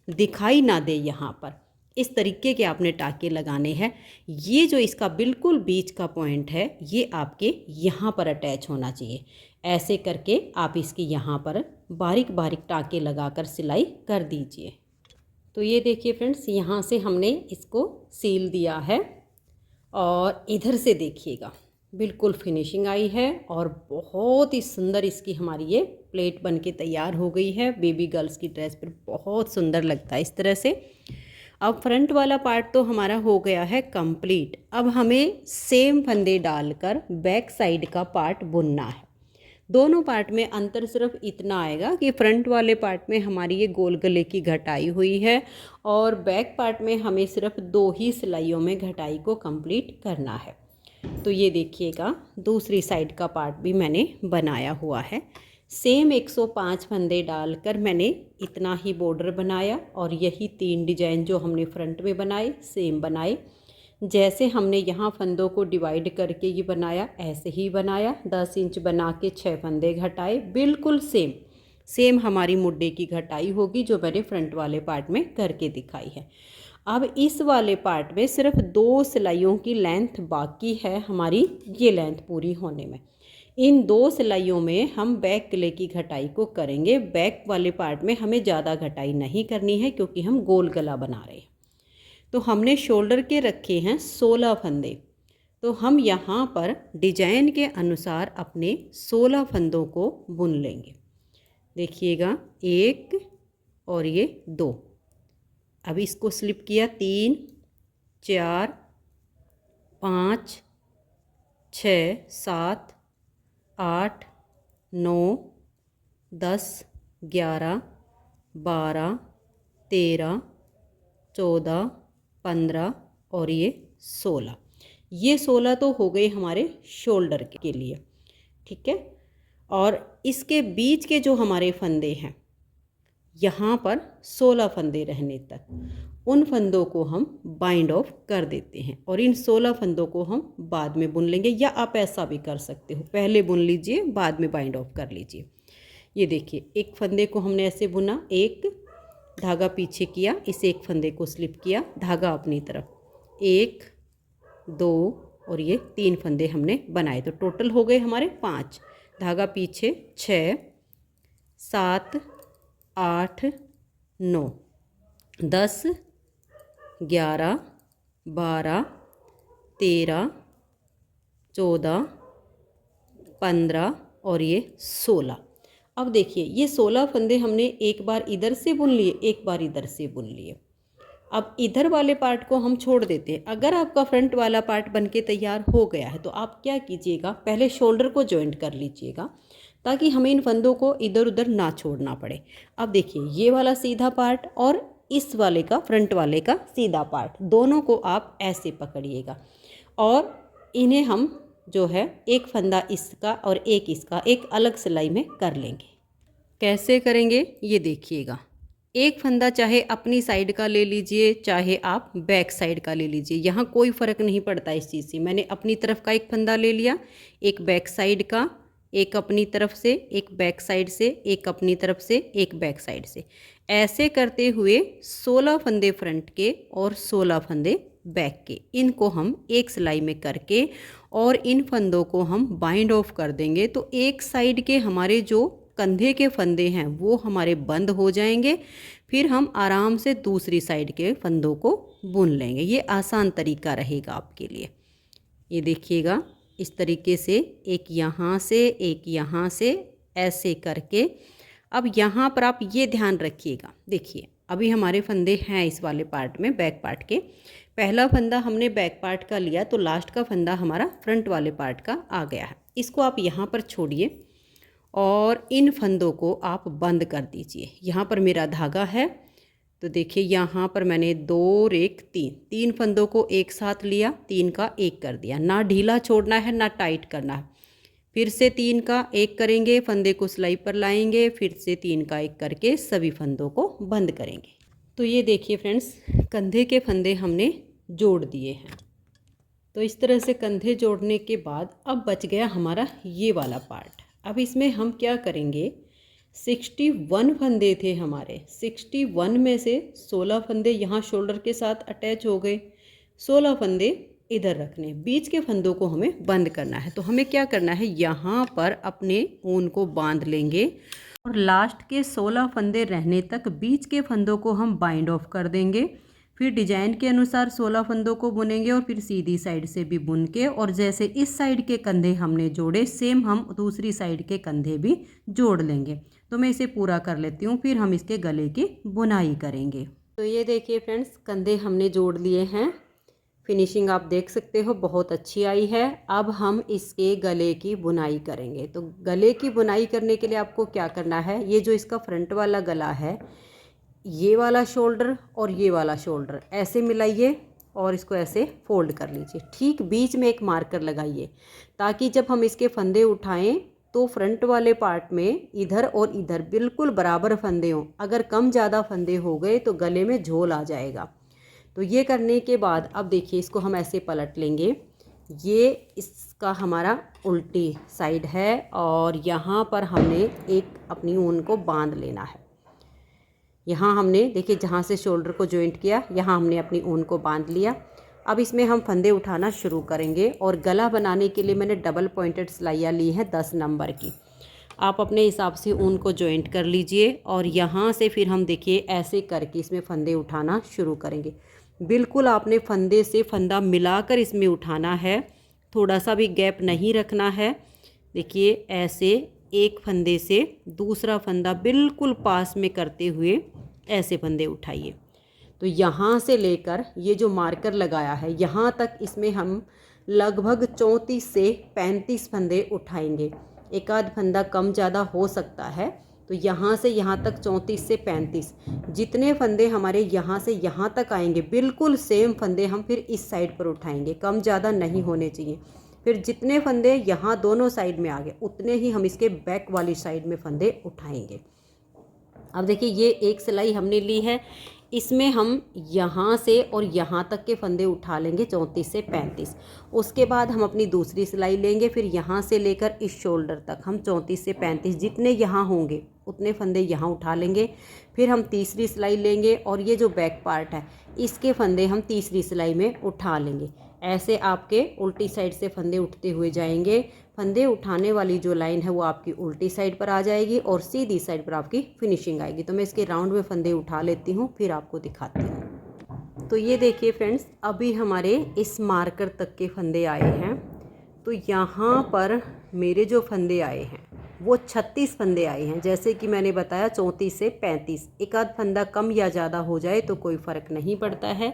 दिखाई ना दे। यहाँ पर इस तरीके के आपने टाके लगाने हैं। ये जो इसका बिल्कुल बीच का पॉइंट है ये आपके यहाँ पर अटैच होना चाहिए। ऐसे करके आप इसके यहाँ पर बारीक बारीक टाके लगाकर सिलाई कर दीजिए। तो ये देखिए फ्रेंड्स, यहाँ से हमने इसको सील दिया है और इधर से देखिएगा बिल्कुल फिनिशिंग आई है और बहुत ही सुंदर इसकी हमारी ये प्लेट बन के तैयार हो गई है। बेबी गर्ल्स की ड्रेस पर बहुत सुंदर लगता है इस तरह से। अब फ्रंट वाला पार्ट तो हमारा हो गया है कंप्लीट। अब हमें सेम फंदे डालकर बैक साइड का पार्ट बुनना है। दोनों पार्ट में अंतर सिर्फ इतना आएगा कि फ्रंट वाले पार्ट में हमारी ये गोल गले की घटाई हुई है और बैक पार्ट में हमें सिर्फ 2 ही सिलाइयों में घटाई को कंप्लीट करना है। तो ये देखिएगा दूसरी साइड का पार्ट भी मैंने बनाया हुआ है। सेम 105 फंदे डालकर मैंने इतना ही बॉर्डर बनाया और यही 3 डिजाइन जो हमने फ्रंट में बनाए सेम बनाए। जैसे हमने यहाँ फंदों को डिवाइड करके ये बनाया ऐसे ही बनाया। 10 इंच बना के 6 फंदे घटाए, बिल्कुल सेम हमारी मुड्डे की घटाई होगी जो मैंने फ्रंट वाले पार्ट में करके दिखाई है। अब इस वाले पार्ट में सिर्फ 2 सिलाइयों की लेंथ बाकी है हमारी ये लेंथ पूरी होने में। इन 2 सिलाइयों में हम बैक गले की घटाई को करेंगे। बैक वाले पार्ट में हमें ज़्यादा घटाई नहीं करनी है क्योंकि हम गोल गला बना रहे हैं। तो हमने शोल्डर के रखे हैं 16 फंदे, तो हम यहाँ पर डिजाइन के अनुसार अपने 16 फंदों को बुन लेंगे। देखिएगा 1 और ये 2। अब इसको स्लिप किया 3 4 5 6 7 8 9 10 11 12 13 14 15 और ये 16। ये 16 तो हो गए हमारे शोल्डर के लिए, ठीक है। और इसके बीच के जो हमारे फंदे हैं यहाँ पर 16 फंदे रहने तक, उन फंदों को हम बाइंड ऑफ कर देते हैं और इन 16 फंदों को हम बाद में बुन लेंगे, या आप ऐसा भी कर सकते हो, पहले बुन लीजिए बाद में बाइंड ऑफ कर लीजिए। ये देखिए एक फंदे को हमने ऐसे बुना, एक धागा पीछे किया, इस एक फंदे को स्लिप किया, धागा अपनी तरफ, 1 2 और ये 3 फंदे हमने बनाए, तो टोटल हो गए हमारे 5। धागा पीछे 6 7 8 9 10 11 12 13 14 15 और ये 16। अब देखिए ये 16 फंदे हमने एक बार इधर से बुन लिए, एक बार इधर से बुन लिए। अब इधर वाले पार्ट को हम छोड़ देते हैं। अगर आपका फ्रंट वाला पार्ट बनके तैयार हो गया है तो आप क्या कीजिएगा, पहले शोल्डर को जॉइंट कर लीजिएगा ताकि हमें इन फंदों को इधर उधर ना छोड़ना पड़े। अब देखिए ये वाला सीधा पार्ट और इस वाले का, फ्रंट वाले का सीधा पार्ट, दोनों को आप ऐसे पकड़िएगा और इन्हें हम जो है एक फंदा इसका और एक इसका एक अलग सिलाई में कर लेंगे। कैसे करेंगे ये देखिएगा। एक फंदा चाहे अपनी साइड का ले लीजिए, चाहे आप बैक साइड का ले लीजिए, यहाँ कोई फ़र्क नहीं पड़ता इस चीज़ से। मैंने अपनी तरफ का एक फंदा ले लिया, एक बैक साइड का, एक अपनी तरफ से, एक बैक साइड से, एक अपनी तरफ से, एक बैक साइड से, ऐसे करते हुए 16 फंदे फ्रंट के और 16 फंदे बैक के, इनको हम एक सिलाई में करके और इन फंदों को हम बाइंड ऑफ कर देंगे। तो एक साइड के हमारे जो कंधे के फंदे हैं वो हमारे बंद हो जाएंगे, फिर हम आराम से दूसरी साइड के फंदों को बुन लेंगे। ये आसान तरीका रहेगा आपके लिए। ये देखिएगा इस तरीके से, एक यहाँ से एक यहाँ से, ऐसे करके। अब यहाँ पर आप ये ध्यान रखिएगा, देखिए अभी हमारे फंदे हैं इस वाले पार्ट में, बैक पार्ट के। पहला फंदा हमने बैक पार्ट का लिया तो लास्ट का फंदा हमारा फ्रंट वाले पार्ट का आ गया है। इसको आप यहाँ पर छोड़िए और इन फंदों को आप बंद कर दीजिए। यहाँ पर मेरा धागा है तो देखिए यहाँ पर मैंने 2 और 1 3 फंदों को एक साथ लिया, 3 का एक कर दिया। ना ढीला छोड़ना है ना टाइट करना है। फिर से 3 का एक करेंगे, फंदे को सिलाई पर लाएंगे, फिर से 3 का एक करके सभी फंदों को बंद करेंगे। तो ये देखिए फ्रेंड्स, कंधे के फंदे हमने जोड़ दिए हैं। तो इस तरह से कंधे जोड़ने के बाद अब बच गया हमारा ये वाला पार्ट। अब इसमें हम क्या करेंगे, 61 फंदे थे हमारे, 61 में से 16 फंदे यहाँ शोल्डर के साथ अटैच हो गए, 16 फंदे इधर रखने, बीच के फंदों को हमें बंद करना है। तो हमें क्या करना है, यहाँ पर अपने ऊन को बांध लेंगे और लास्ट के 16 फंदे रहने तक बीच के फंदों को हम बाइंड ऑफ कर देंगे। फिर डिजाइन के अनुसार 16 फंदों को बुनेंगे और फिर सीधी साइड से भी बुन के, और जैसे इस साइड के कंधे हमने जोड़े सेम हम दूसरी साइड के कंधे भी जोड़ लेंगे। तो मैं इसे पूरा कर लेती हूँ, फिर हम इसके गले की बुनाई करेंगे। तो ये देखिए फ्रेंड्स, कंधे हमने जोड़ लिए हैं। फिनिशिंग आप देख सकते हो बहुत अच्छी आई है। अब हम इसके गले की बुनाई करेंगे। तो गले की बुनाई करने के लिए आपको क्या करना है, ये जो इसका फ्रंट वाला गला है, ये वाला शोल्डर और ये वाला शोल्डर ऐसे मिलाइए और इसको ऐसे फोल्ड कर लीजिए। ठीक बीच में एक मार्कर लगाइए ताकि जब हम इसके फंदे उठाएं तो फ्रंट वाले पार्ट में इधर और इधर बिल्कुल बराबर फंदे हों। अगर कम ज़्यादा फंदे हो गए तो गले में झोल आ जाएगा। तो ये करने के बाद अब देखिए इसको हम ऐसे पलट लेंगे। ये इसका हमारा उल्टी साइड है और यहाँ पर हमने एक अपनी ऊन को बांध लेना है। यहाँ हमने देखिए जहाँ से शोल्डर को जॉइंट किया यहाँ हमने अपनी ऊन को बांध लिया। अब इसमें हम फंदे उठाना शुरू करेंगे और गला बनाने के लिए मैंने डबल पॉइंटेड सिलाइयाँ ली हैं 10 नंबर की। आप अपने हिसाब से ऊन को जॉइंट कर लीजिए और यहाँ से फिर हम देखिए ऐसे करके इसमें फंदे उठाना शुरू करेंगे। बिल्कुल आपने फंदे से फंदा मिलाकर इसमें उठाना है, थोड़ा सा भी गैप नहीं रखना है। देखिए ऐसे एक फंदे से दूसरा फंदा बिल्कुल पास में करते हुए ऐसे फंदे उठाइए। तो यहाँ से लेकर ये जो मार्कर लगाया है यहाँ तक इसमें हम लगभग 34 से 35 फंदे उठाएंगे। एक आध फंदा कम ज़्यादा हो सकता है। तो यहाँ से यहाँ तक 34 से 35 जितने फंदे हमारे यहाँ से यहाँ तक आएंगे बिल्कुल सेम फंदे हम फिर इस साइड पर उठाएंगे, कम ज़्यादा नहीं होने चाहिए। फिर जितने फंदे यहाँ दोनों साइड में आ गए उतने ही हम इसके बैक वाली साइड में फंदे उठाएंगे। अब देखिए ये एक सिलाई हमने ली है, इसमें हम यहाँ से और यहाँ तक के फंदे उठा लेंगे 34 से 35। उसके बाद हम अपनी दूसरी सिलाई लेंगे, फिर यहाँ से लेकर इस शोल्डर तक हम 34 से 35 जितने यहाँ होंगे उतने फंदे यहाँ उठा लेंगे। फिर हम तीसरी सिलाई लेंगे और ये जो बैक पार्ट है इसके फंदे हम तीसरी सिलाई में उठा लेंगे। ऐसे आपके उल्टी साइड से फंदे उठते हुए जाएंगे। फंदे उठाने वाली जो लाइन है वो आपकी उल्टी साइड पर आ जाएगी और सीधी साइड पर आपकी फिनिशिंग आएगी। तो मैं इसके राउंड में फंदे उठा लेती हूँ फिर आपको दिखाती हूँ। तो ये देखिए फ्रेंड्स, अभी हमारे इस मार्कर तक के फंदे आए हैं। तो यहाँ पर मेरे जो फंदे आए हैं वो 36 फंदे आए हैं। जैसे कि मैंने बताया 34 से 35, एक आध फंदा कम या ज़्यादा हो जाए तो कोई फ़र्क नहीं पड़ता है।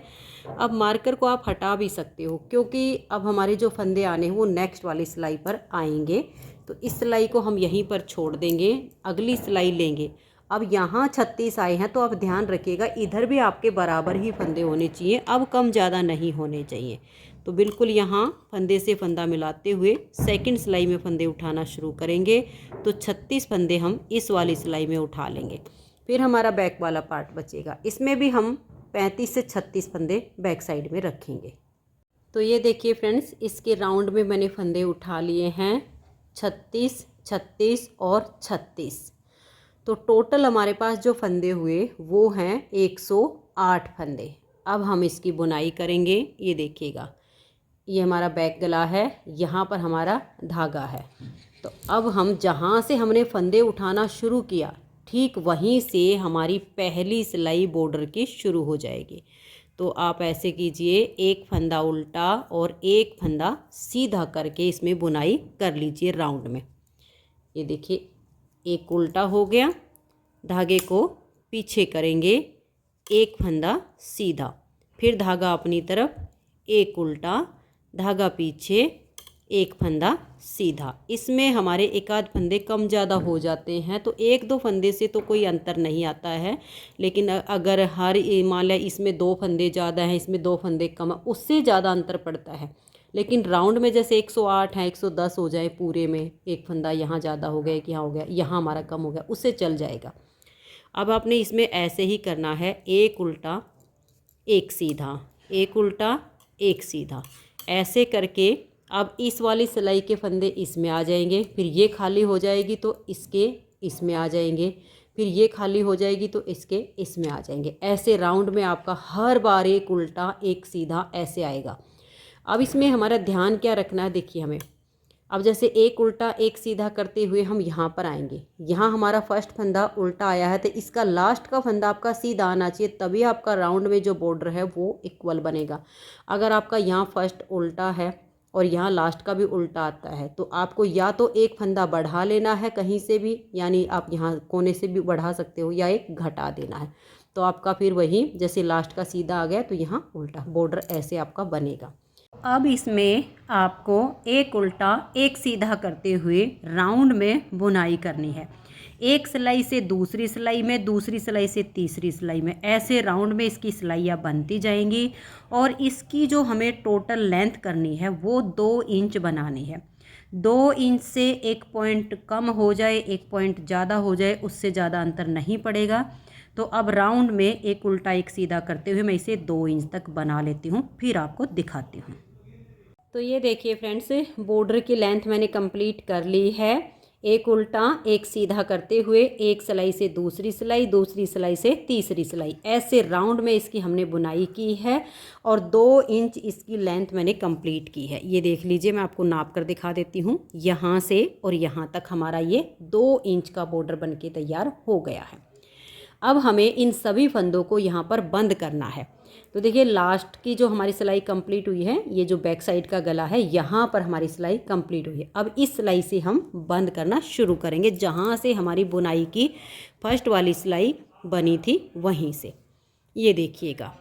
अब मार्कर को आप हटा भी सकते हो क्योंकि अब हमारे जो फंदे आने हैं वो नेक्स्ट वाली सिलाई पर आएंगे। तो इस सिलाई को हम यहीं पर छोड़ देंगे, अगली सिलाई लेंगे। अब यहाँ 36 आए हैं तो आप ध्यान रखिएगा इधर भी आपके बराबर ही फंदे होने चाहिए, अब कम ज़्यादा नहीं होने चाहिए। तो बिल्कुल यहाँ फंदे से फंदा मिलाते हुए सेकंड सिलाई में फंदे उठाना शुरू करेंगे। तो 36 फंदे हम इस वाली सिलाई में उठा लेंगे। फिर हमारा बैक वाला पार्ट बचेगा, इसमें भी हम 35 से 36 फंदे बैक साइड में रखेंगे। तो ये देखिए फ्रेंड्स, इसके राउंड में मैंने फंदे उठा लिए हैं 36, 36 और 36। तो टोटल हमारे पास जो फंदे हुए वो हैं 108 फंदे। अब हम इसकी बुनाई करेंगे। ये देखिएगा, ये हमारा बैक गला है, यहाँ पर हमारा धागा है। तो अब हम जहाँ से हमने फंदे उठाना शुरू किया ठीक वहीं से हमारी पहली सिलाई बॉर्डर की शुरू हो जाएगी। तो आप ऐसे कीजिए, एक फंदा उल्टा और एक फंदा सीधा करके इसमें बुनाई कर लीजिए राउंड में। ये देखिए एक उल्टा हो गया, धागे को पीछे करेंगे, एक फंदा सीधा, फिर धागा अपनी तरफ, एक उल्टा, धागा पीछे, एक फंदा सीधा। इसमें हमारे एक आध फंदे कम ज़्यादा हो जाते हैं तो एक दो फंदे से तो कोई अंतर नहीं आता है। लेकिन अगर हर मान लिया इसमें 2 फंदे ज़्यादा हैं, इसमें 2 फंदे कम, उससे ज़्यादा अंतर पड़ता है। लेकिन राउंड में जैसे 108 है, 110 हो जाए पूरे में, एक फंदा यहाँ ज़्यादा हो गया कि यहाँ हो गया, यहाँ हमारा कम हो गया, उससे चल जाएगा। अब आपने इसमें ऐसे ही करना है, एक उल्टा एक सीधा, एक उल्टा एक सीधा, ऐसे करके अब इस वाली सिलाई के फंदे इसमें आ जाएंगे, फिर ये खाली हो जाएगी तो इसके इसमें आ जाएंगे, फिर ये खाली हो जाएगी तो इसके इसमें आ जाएंगे। ऐसे राउंड में आपका हर बार एक उल्टा एक सीधा ऐसे आएगा। अब इसमें हमारा ध्यान क्या रखना है, देखिए हमें अब जैसे एक उल्टा एक सीधा करते हुए हम यहाँ पर आएंगे, यहाँ हमारा फर्स्ट फंदा उल्टा आया है तो इसका लास्ट का फंदा आपका सीधा आना चाहिए, तभी आपका राउंड में जो बॉर्डर है वो इक्वल बनेगा। अगर आपका यहाँ फर्स्ट उल्टा है और यहाँ लास्ट का भी उल्टा आता है तो आपको या तो एक फंदा बढ़ा लेना है कहीं से भी, यानी आप यहाँ कोने से भी बढ़ा सकते हो, या एक घटा देना है। तो आपका फिर वही जैसे लास्ट का सीधा आ गया तो यहाँ उल्टा बॉर्डर ऐसे आपका बनेगा। अब इसमें आपको एक उल्टा एक सीधा करते हुए राउंड में बुनाई करनी है। एक सिलाई से दूसरी सिलाई में, दूसरी सिलाई से तीसरी सिलाई में, ऐसे राउंड में इसकी सिलाइयाँ बनती जाएंगी। और इसकी जो हमें टोटल लेंथ करनी है वो 2 इंच बनानी है। 2 इंच से 1 पॉइंट कम हो जाए, 1 पॉइंट ज़्यादा हो जाए, उससे ज़्यादा अंतर नहीं पड़ेगा। तो अब राउंड में एक उल्टा एक सीधा करते हुए मैं इसे 2 इंच तक बना लेती हूँ, फिर आपको दिखाती हूँ। तो ये देखिए फ्रेंड्स, बॉर्डर की लेंथ मैंने कंप्लीट कर ली है। एक उल्टा एक सीधा करते हुए एक सिलाई से दूसरी सिलाई, दूसरी सिलाई से तीसरी सिलाई, ऐसे राउंड में इसकी हमने बुनाई की है। और 2 इंच इसकी लेंथ मैंने कंप्लीट की है। ये देख लीजिए, मैं आपको नाप कर दिखा देती हूँ। यहाँ से और यहाँ तक हमारा ये 2 इंच का बॉर्डर बन के तैयार हो गया है। अब हमें इन सभी फंदों को यहाँ पर बंद करना है। तो देखिए, लास्ट की जो हमारी सिलाई कंप्लीट हुई है, ये जो बैक साइड का गला है, यहाँ पर हमारी सिलाई कंप्लीट हुई है। अब इस सिलाई से हम बंद करना शुरू करेंगे, जहाँ से हमारी बुनाई की फर्स्ट वाली सिलाई बनी थी वहीं से। ये देखिएगा,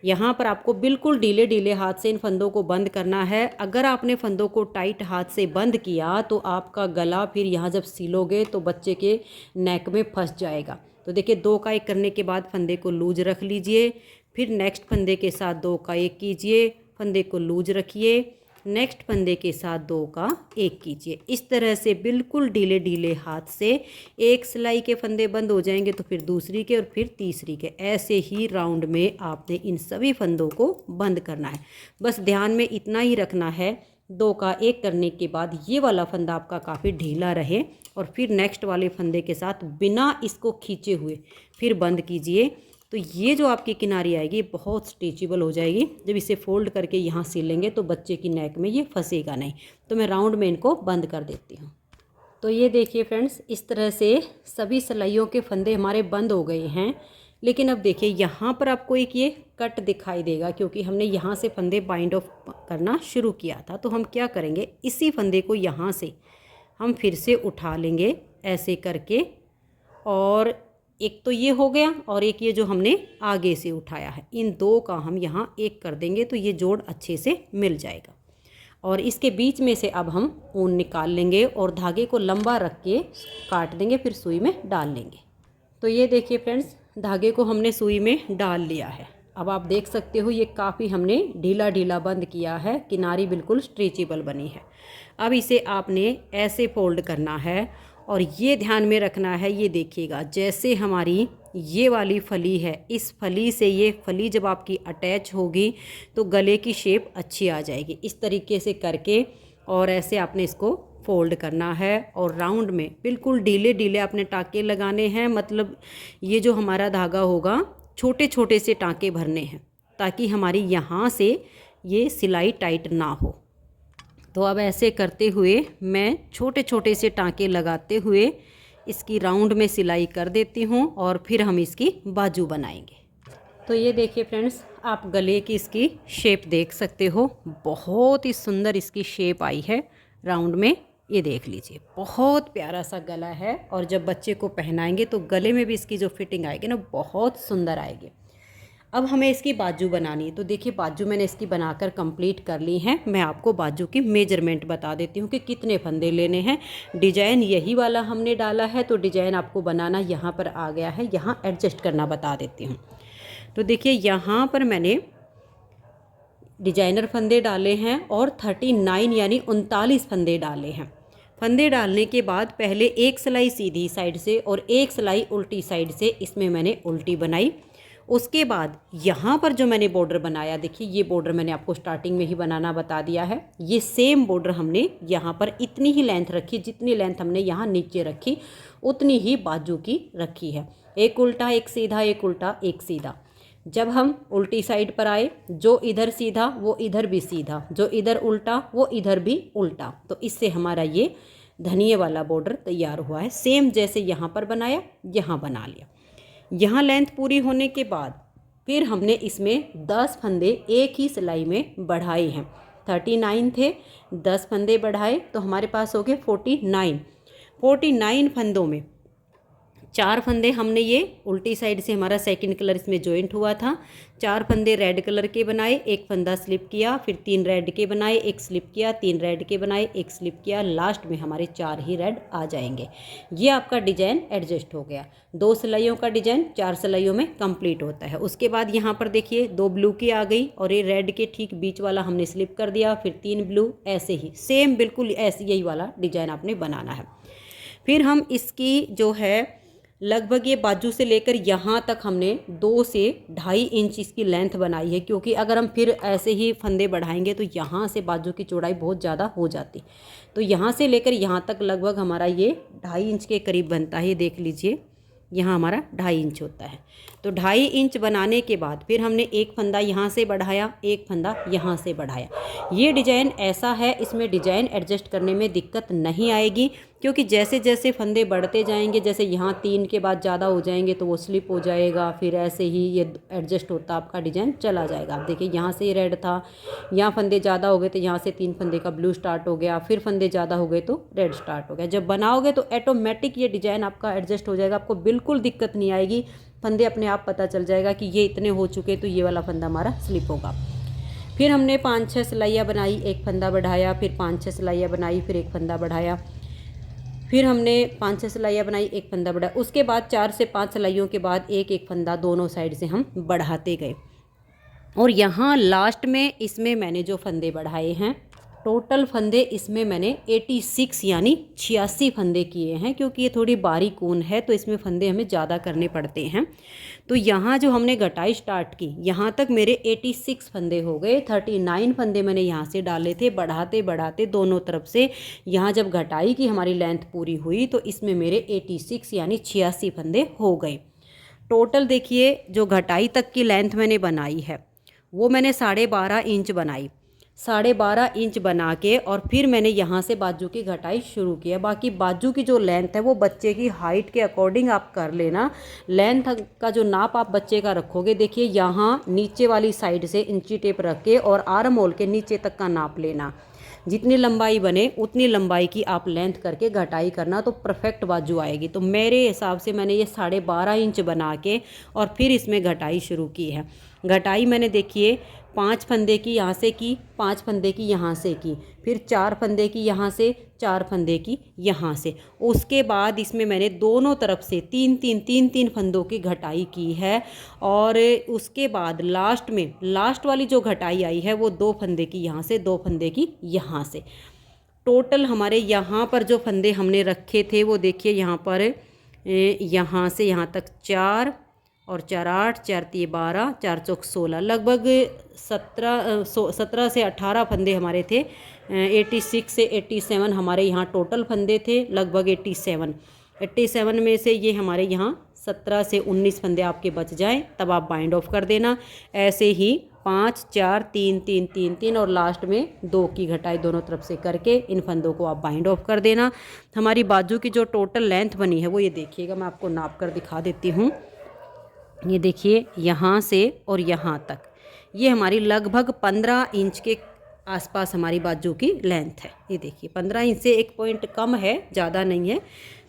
यहाँ पर आपको बिल्कुल ढीले ढीले हाथ से इन फंदों को बंद करना है। अगर आपने फंदों को टाइट हाथ से बंद किया तो आपका गला फिर यहाँ जब सिलोगे तो बच्चे के नेक में फंस जाएगा। तो देखिए, 2 का 1 करने के बाद फंदे को लूज रख लीजिए, फिर नेक्स्ट फंदे के साथ 2 का 1 कीजिए, फंदे को लूज रखिए, नेक्स्ट फंदे के साथ 2 का 1 कीजिए। इस तरह से बिल्कुल ढीले ढीले हाथ से एक सिलाई के फंदे बंद हो जाएंगे तो फिर दूसरी के और फिर तीसरी के, ऐसे ही राउंड में आपने इन सभी फंदों को बंद करना है। बस ध्यान में इतना ही रखना है, 2 का 1 करने के बाद ये वाला फंदा आपका काफ़ी ढीला रहे और फिर नेक्स्ट वाले फंदे के साथ बिना इसको खींचे हुए फिर बंद कीजिए। तो ये जो आपकी किनारी आएगी बहुत स्ट्रेचेबल हो जाएगी। जब इसे फोल्ड करके यहाँ सिलेंगे तो बच्चे की नेक में ये फंसेगा नहीं। तो मैं राउंड में इनको बंद कर देती हूँ। तो ये देखिए फ्रेंड्स, इस तरह से सभी सिलाइयों के फंदे हमारे बंद हो गए हैं। लेकिन अब देखिए, यहाँ पर आपको एक ये कट दिखाई देगा, क्योंकि हमने यहाँ से फंदे बाइंड ऑफ करना शुरू किया था। तो हम क्या करेंगे, इसी फंदे को यहाँ से हम फिर से उठा लेंगे ऐसे करके, और एक तो ये हो गया और एक ये जो हमने आगे से उठाया है, इन 2 का हम यहाँ 1 कर देंगे तो ये जोड़ अच्छे से मिल जाएगा। और इसके बीच में से अब हम ऊन निकाल लेंगे और धागे को लंबा रख के काट देंगे, फिर सुई में डाल लेंगे। तो ये देखिए फ्रेंड्स, धागे को हमने सुई में डाल लिया है। अब आप देख सकते हो ये काफ़ी हमने ढीला ढीला बंद किया है, किनारी बिल्कुल स्ट्रेचेबल बनी है। अब इसे आपने ऐसे फोल्ड करना है और ये ध्यान में रखना है, ये देखिएगा, जैसे हमारी ये वाली फली है, इस फली से ये फली जब आपकी अटैच होगी तो गले की शेप अच्छी आ जाएगी। इस तरीके से करके और ऐसे आपने इसको फोल्ड करना है और राउंड में बिल्कुल ढीले ढीले आपने टाँके लगाने हैं। मतलब ये जो हमारा धागा होगा, छोटे छोटे से टाँके भरने हैं ताकि हमारी यहाँ से ये सिलाई टाइट ना हो। तो अब ऐसे करते हुए मैं छोटे छोटे से टाँके लगाते हुए इसकी राउंड में सिलाई कर देती हूँ और फिर हम इसकी बाजू बनाएंगे। तो ये देखिए फ्रेंड्स, आप गले की इसकी शेप देख सकते हो, बहुत ही सुंदर इसकी शेप आई है राउंड में। ये देख लीजिए, बहुत प्यारा सा गला है और जब बच्चे को पहनाएंगे तो गले में भी इसकी जो फिटिंग आएगी ना, बहुत सुंदर आएगी। अब हमें इसकी बाजू बनानी है। तो देखिए, बाजू मैंने इसकी बनाकर कंप्लीट कर ली है। मैं आपको बाजू की मेजरमेंट बता देती हूँ कि कितने फंदे लेने हैं। डिजाइन यही वाला हमने डाला है, तो डिजाइन आपको बनाना यहाँ पर आ गया है, यहाँ एडजस्ट करना बता देती हूँ। तो देखिए, यहाँ पर मैंने डिजाइनर फंदे डाले हैं और 39 यानी 39 फंदे डाले हैं। फंदे डालने के बाद पहले एक सिलाई सीधी साइड से और एक सिलाई उल्टी साइड से इसमें मैंने उल्टी बनाई। उसके बाद यहाँ पर जो मैंने बॉर्डर बनाया, देखिए ये बॉर्डर मैंने आपको स्टार्टिंग में ही बनाना बता दिया है। ये सेम बॉर्डर हमने यहाँ पर इतनी ही लेंथ रखी, जितनी लेंथ हमने यहाँ नीचे रखी उतनी ही बाजू की रखी है। एक उल्टा एक सीधा, एक उल्टा एक सीधा। जब हम उल्टी साइड पर आए, जो इधर सीधा वो इधर भी सीधा, जो इधर उल्टा वो इधर भी उल्टा। तो इससे हमारा ये धनिये वाला बॉर्डर तैयार हुआ है। सेम जैसे यहाँ पर बनाया, यहाँ बना लिया। यहाँ लेंथ पूरी होने के बाद फिर हमने इसमें 10 फंदे एक ही सिलाई में बढ़ाए हैं। 39 थे, 10 फंदे बढ़ाए तो हमारे पास हो गए 49। 49 फंदों में 4 फंदे हमने ये उल्टी साइड से हमारा सेकंड कलर इसमें जॉइंट हुआ था, 4 फंदे रेड कलर के बनाए, एक फंदा स्लिप किया, फिर 3 रेड के बनाए, एक स्लिप किया, 3 रेड के बनाए, एक स्लिप किया, लास्ट में हमारे 4 ही रेड आ जाएंगे। ये आपका डिजाइन एडजस्ट हो गया। 2 सिलाइयों का डिजाइन 4 सिलाइयों में कंप्लीट होता है। उसके बाद यहाँ पर देखिए 2 ब्लू की आ गई और ये रेड के ठीक बीच वाला हमने स्लिप कर दिया, फिर 3 ब्लू, ऐसे ही सेम बिल्कुल ऐसे यही वाला डिजाइन आपने बनाना है। फिर हम इसकी जो है लगभग ये बाजू से लेकर यहाँ तक हमने 2 से 2.5 इंच इसकी लेंथ बनाई है, क्योंकि अगर हम फिर ऐसे ही फंदे बढ़ाएंगे तो यहाँ से बाजू की चौड़ाई बहुत ज़्यादा हो जाती। तो यहाँ से लेकर यहाँ तक लगभग हमारा ये 2.5 इंच के करीब बनता है। ये देख लीजिए यहाँ हमारा 2.5 इंच होता है। तो 2.5 इंच बनाने के बाद फिर हमने एक फंदा यहाँ से बढ़ाया, एक फंदा यहाँ से बढ़ाया। ये डिजाइन ऐसा है, इसमें डिजाइन एडजस्ट करने में दिक्कत नहीं आएगी, क्योंकि जैसे जैसे फंदे बढ़ते जाएंगे, जैसे यहाँ 3 के बाद ज़्यादा हो जाएंगे तो वो स्लिप हो जाएगा, फिर ऐसे ही ये एडजस्ट होता आपका डिज़ाइन चला जाएगा। आप देखिए यहाँ से रेड था, यहाँ फंदे ज़्यादा हो गए तो यहाँ से 3 फंदे का ब्लू स्टार्ट हो गया, फिर फंदे ज़्यादा हो गए तो रेड स्टार्ट हो गया। जब बनाओगे तो ऑटोमेटिक ये डिज़ाइन आपका एडजस्ट हो जाएगा, आपको बिल्कुल दिक्कत नहीं आएगी। फंदे अपने आप पता चल जाएगा कि ये इतने हो चुके तो ये वाला फंदा हमारा स्लिप होगा। फिर हमने 5-6 सिलाइयाँ बनाई, एक फंदा बढ़ाया, फिर 5-6 सिलाइयाँ बनाई, फिर एक फंदा बढ़ाया, फिर हमने 5-6 सिलाइयाँ बनाई, एक फंदा बढ़ाया। उसके बाद 4 से 5 सिलाइयों के बाद एक एक फंदा दोनों साइड से हम बढ़ाते गए। और यहाँ लास्ट में इसमें मैंने जो फंदे बढ़ाए हैं, टोटल फंदे इसमें मैंने 86 यानी 86 फंदे किए हैं, क्योंकि ये थोड़ी बारीक ऊन है तो इसमें फंदे हमें ज़्यादा करने पड़ते हैं। तो यहाँ जो हमने घटाई स्टार्ट की, यहाँ तक मेरे 86 फंदे हो गए। 39 फंदे मैंने यहाँ से डाले थे, बढ़ाते बढ़ाते दोनों तरफ से। यहाँ जब घटाई की हमारी लेंथ पूरी हुई तो इसमें मेरे 86 यानी 86 फंदे हो गए। टोटल देखिए जो घटाई तक की लेंथ मैंने बनाई है वो मैंने 12.5 इंच बनाई। 12.5 इंच बना के और फिर मैंने यहाँ से बाजू की घटाई शुरू किया। बाकी बाजू की जो लेंथ है वो बच्चे की हाइट के अकॉर्डिंग आप कर लेना। लेंथ का जो नाप आप बच्चे का रखोगे, देखिए यहाँ नीचे वाली साइड से इंची टेप रख के और आर्म होल के नीचे तक का नाप लेना। जितनी लंबाई बने उतनी लंबाई की आप लेंथ करके घटाई करना, तो परफेक्ट बाजू आएगी। तो मेरे हिसाब से मैंने ये 12.5 इंच बना के और फिर इसमें घटाई शुरू की है। घटाई मैंने देखिए 5 फंदे की यहाँ से की, 5 फंदे की यहाँ से की, फिर 4 फंदे की यहाँ से, 4 फंदे की यहाँ से। उसके बाद इसमें मैंने दोनों तरफ से 3-3 फंदों की घटाई की है। और उसके बाद लास्ट में लास्ट वाली जो घटाई आई है वो 2 फंदे की यहाँ से, 2 फंदे की यहाँ से। टोटल हमारे यहाँ पर जो फंदे हमने रखे थे वो देखिए यहाँ पर यहाँ से यहाँ तक 4 और 4 8, 4 3 12, 4 चौक 16, लगभग 17 से 18 फंदे हमारे थे। 86 से 87 हमारे यहाँ टोटल फंदे थे, लगभग 87 में से ये हमारे यहाँ 17 से 19 फंदे आपके बच जाएं, तब आप बाइंड ऑफ कर देना। ऐसे ही 5 4 3 3 3 3 और लास्ट में 2 की घटाई दोनों तरफ से करके इन फंदों को आप बाइंड ऑफ कर देना। हमारी बाजू की जो टोटल लेंथ बनी है वो ये देखिएगा, मैं आपको नाप कर दिखा देती हूँ। ये देखिए यहाँ से और यहाँ तक ये हमारी लगभग 15 इंच के आसपास हमारी बाजू की लेंथ है। ये देखिए 15 इंच से 1 पॉइंट कम है, ज़्यादा नहीं है,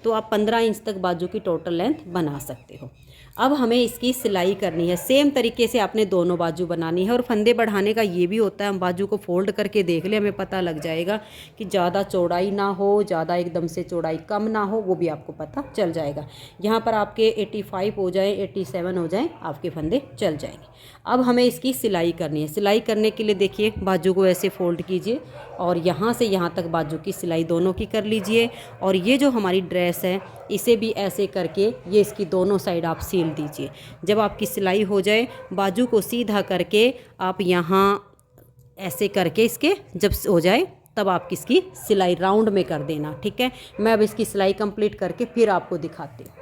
तो आप 15 इंच तक बाजू की टोटल लेंथ बना सकते हो। अब हमें इसकी सिलाई करनी है। सेम तरीके से आपने दोनों बाजू बनानी है। और फंदे बढ़ाने का ये भी होता है, हम बाजू को फोल्ड करके देख लें, हमें पता लग जाएगा कि ज़्यादा चौड़ाई ना हो, ज़्यादा एकदम से चौड़ाई कम ना हो, वो भी आपको पता चल जाएगा। यहाँ पर आपके 85 हो जाए, 87 हो जाए, आपके फंदे चल जाएंगे। अब हमें इसकी सिलाई करनी है। सिलाई करने के लिए देखिए बाजू को ऐसे फोल्ड कीजिए और यहाँ से यहाँ तक बाजू की सिलाई दोनों की कर लीजिए। और ये जो हमारी ड्रेस है इसे भी ऐसे करके ये इसकी दोनों साइड आप सील दीजिए। जब आपकी सिलाई हो जाए, बाजू को सीधा करके आप यहाँ ऐसे करके इसके जब हो जाए तब आप इसकी सिलाई राउंड में कर देना, ठीक है। मैं अब इसकी सिलाई कंप्लीट करके फिर आपको दिखाती हूँ।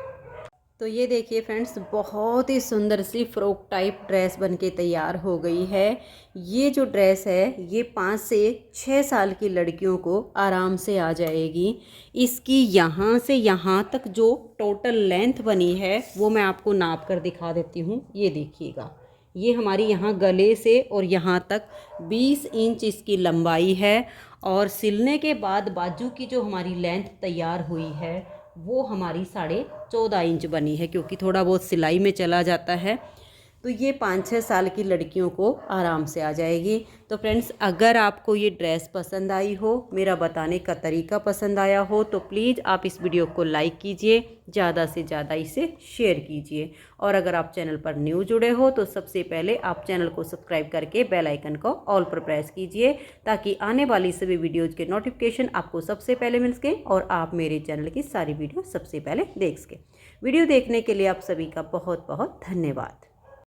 तो ये देखिए फ्रेंड्स, बहुत ही सुंदर सी फ्रॉक टाइप ड्रेस बनके तैयार हो गई है। ये जो ड्रेस है ये 5 से 6 साल की लड़कियों को आराम से आ जाएगी। इसकी यहाँ से यहाँ तक जो टोटल लेंथ बनी है वो मैं आपको नाप कर दिखा देती हूँ। ये देखिएगा, ये हमारी यहाँ गले से और यहाँ तक 20 इंच इसकी लंबाई है। और सिलने के बाद बाजू की जो हमारी लेंथ तैयार हुई है वो हमारी 14.5 इंच बनी है, क्योंकि थोड़ा बहुत सिलाई में चला जाता है। तो ये 5-6 साल की लड़कियों को आराम से आ जाएगी। तो फ्रेंड्स, अगर आपको ये ड्रेस पसंद आई हो, मेरा बताने का तरीका पसंद आया हो, तो प्लीज़ आप इस वीडियो को लाइक कीजिए, ज़्यादा से ज़्यादा इसे शेयर कीजिए। और अगर आप चैनल पर न्यू जुड़े हो तो सबसे पहले आप चैनल को सब्सक्राइब करके बेल आइकन को ऑल पर प्रेस कीजिए, ताकि आने वाली सभी वीडियोज़ के नोटिफिकेशन आपको सबसे पहले मिल सके और आप मेरे चैनल की सारी वीडियो सबसे पहले देख सकें। वीडियो देखने के लिए आप सभी का बहुत बहुत धन्यवाद।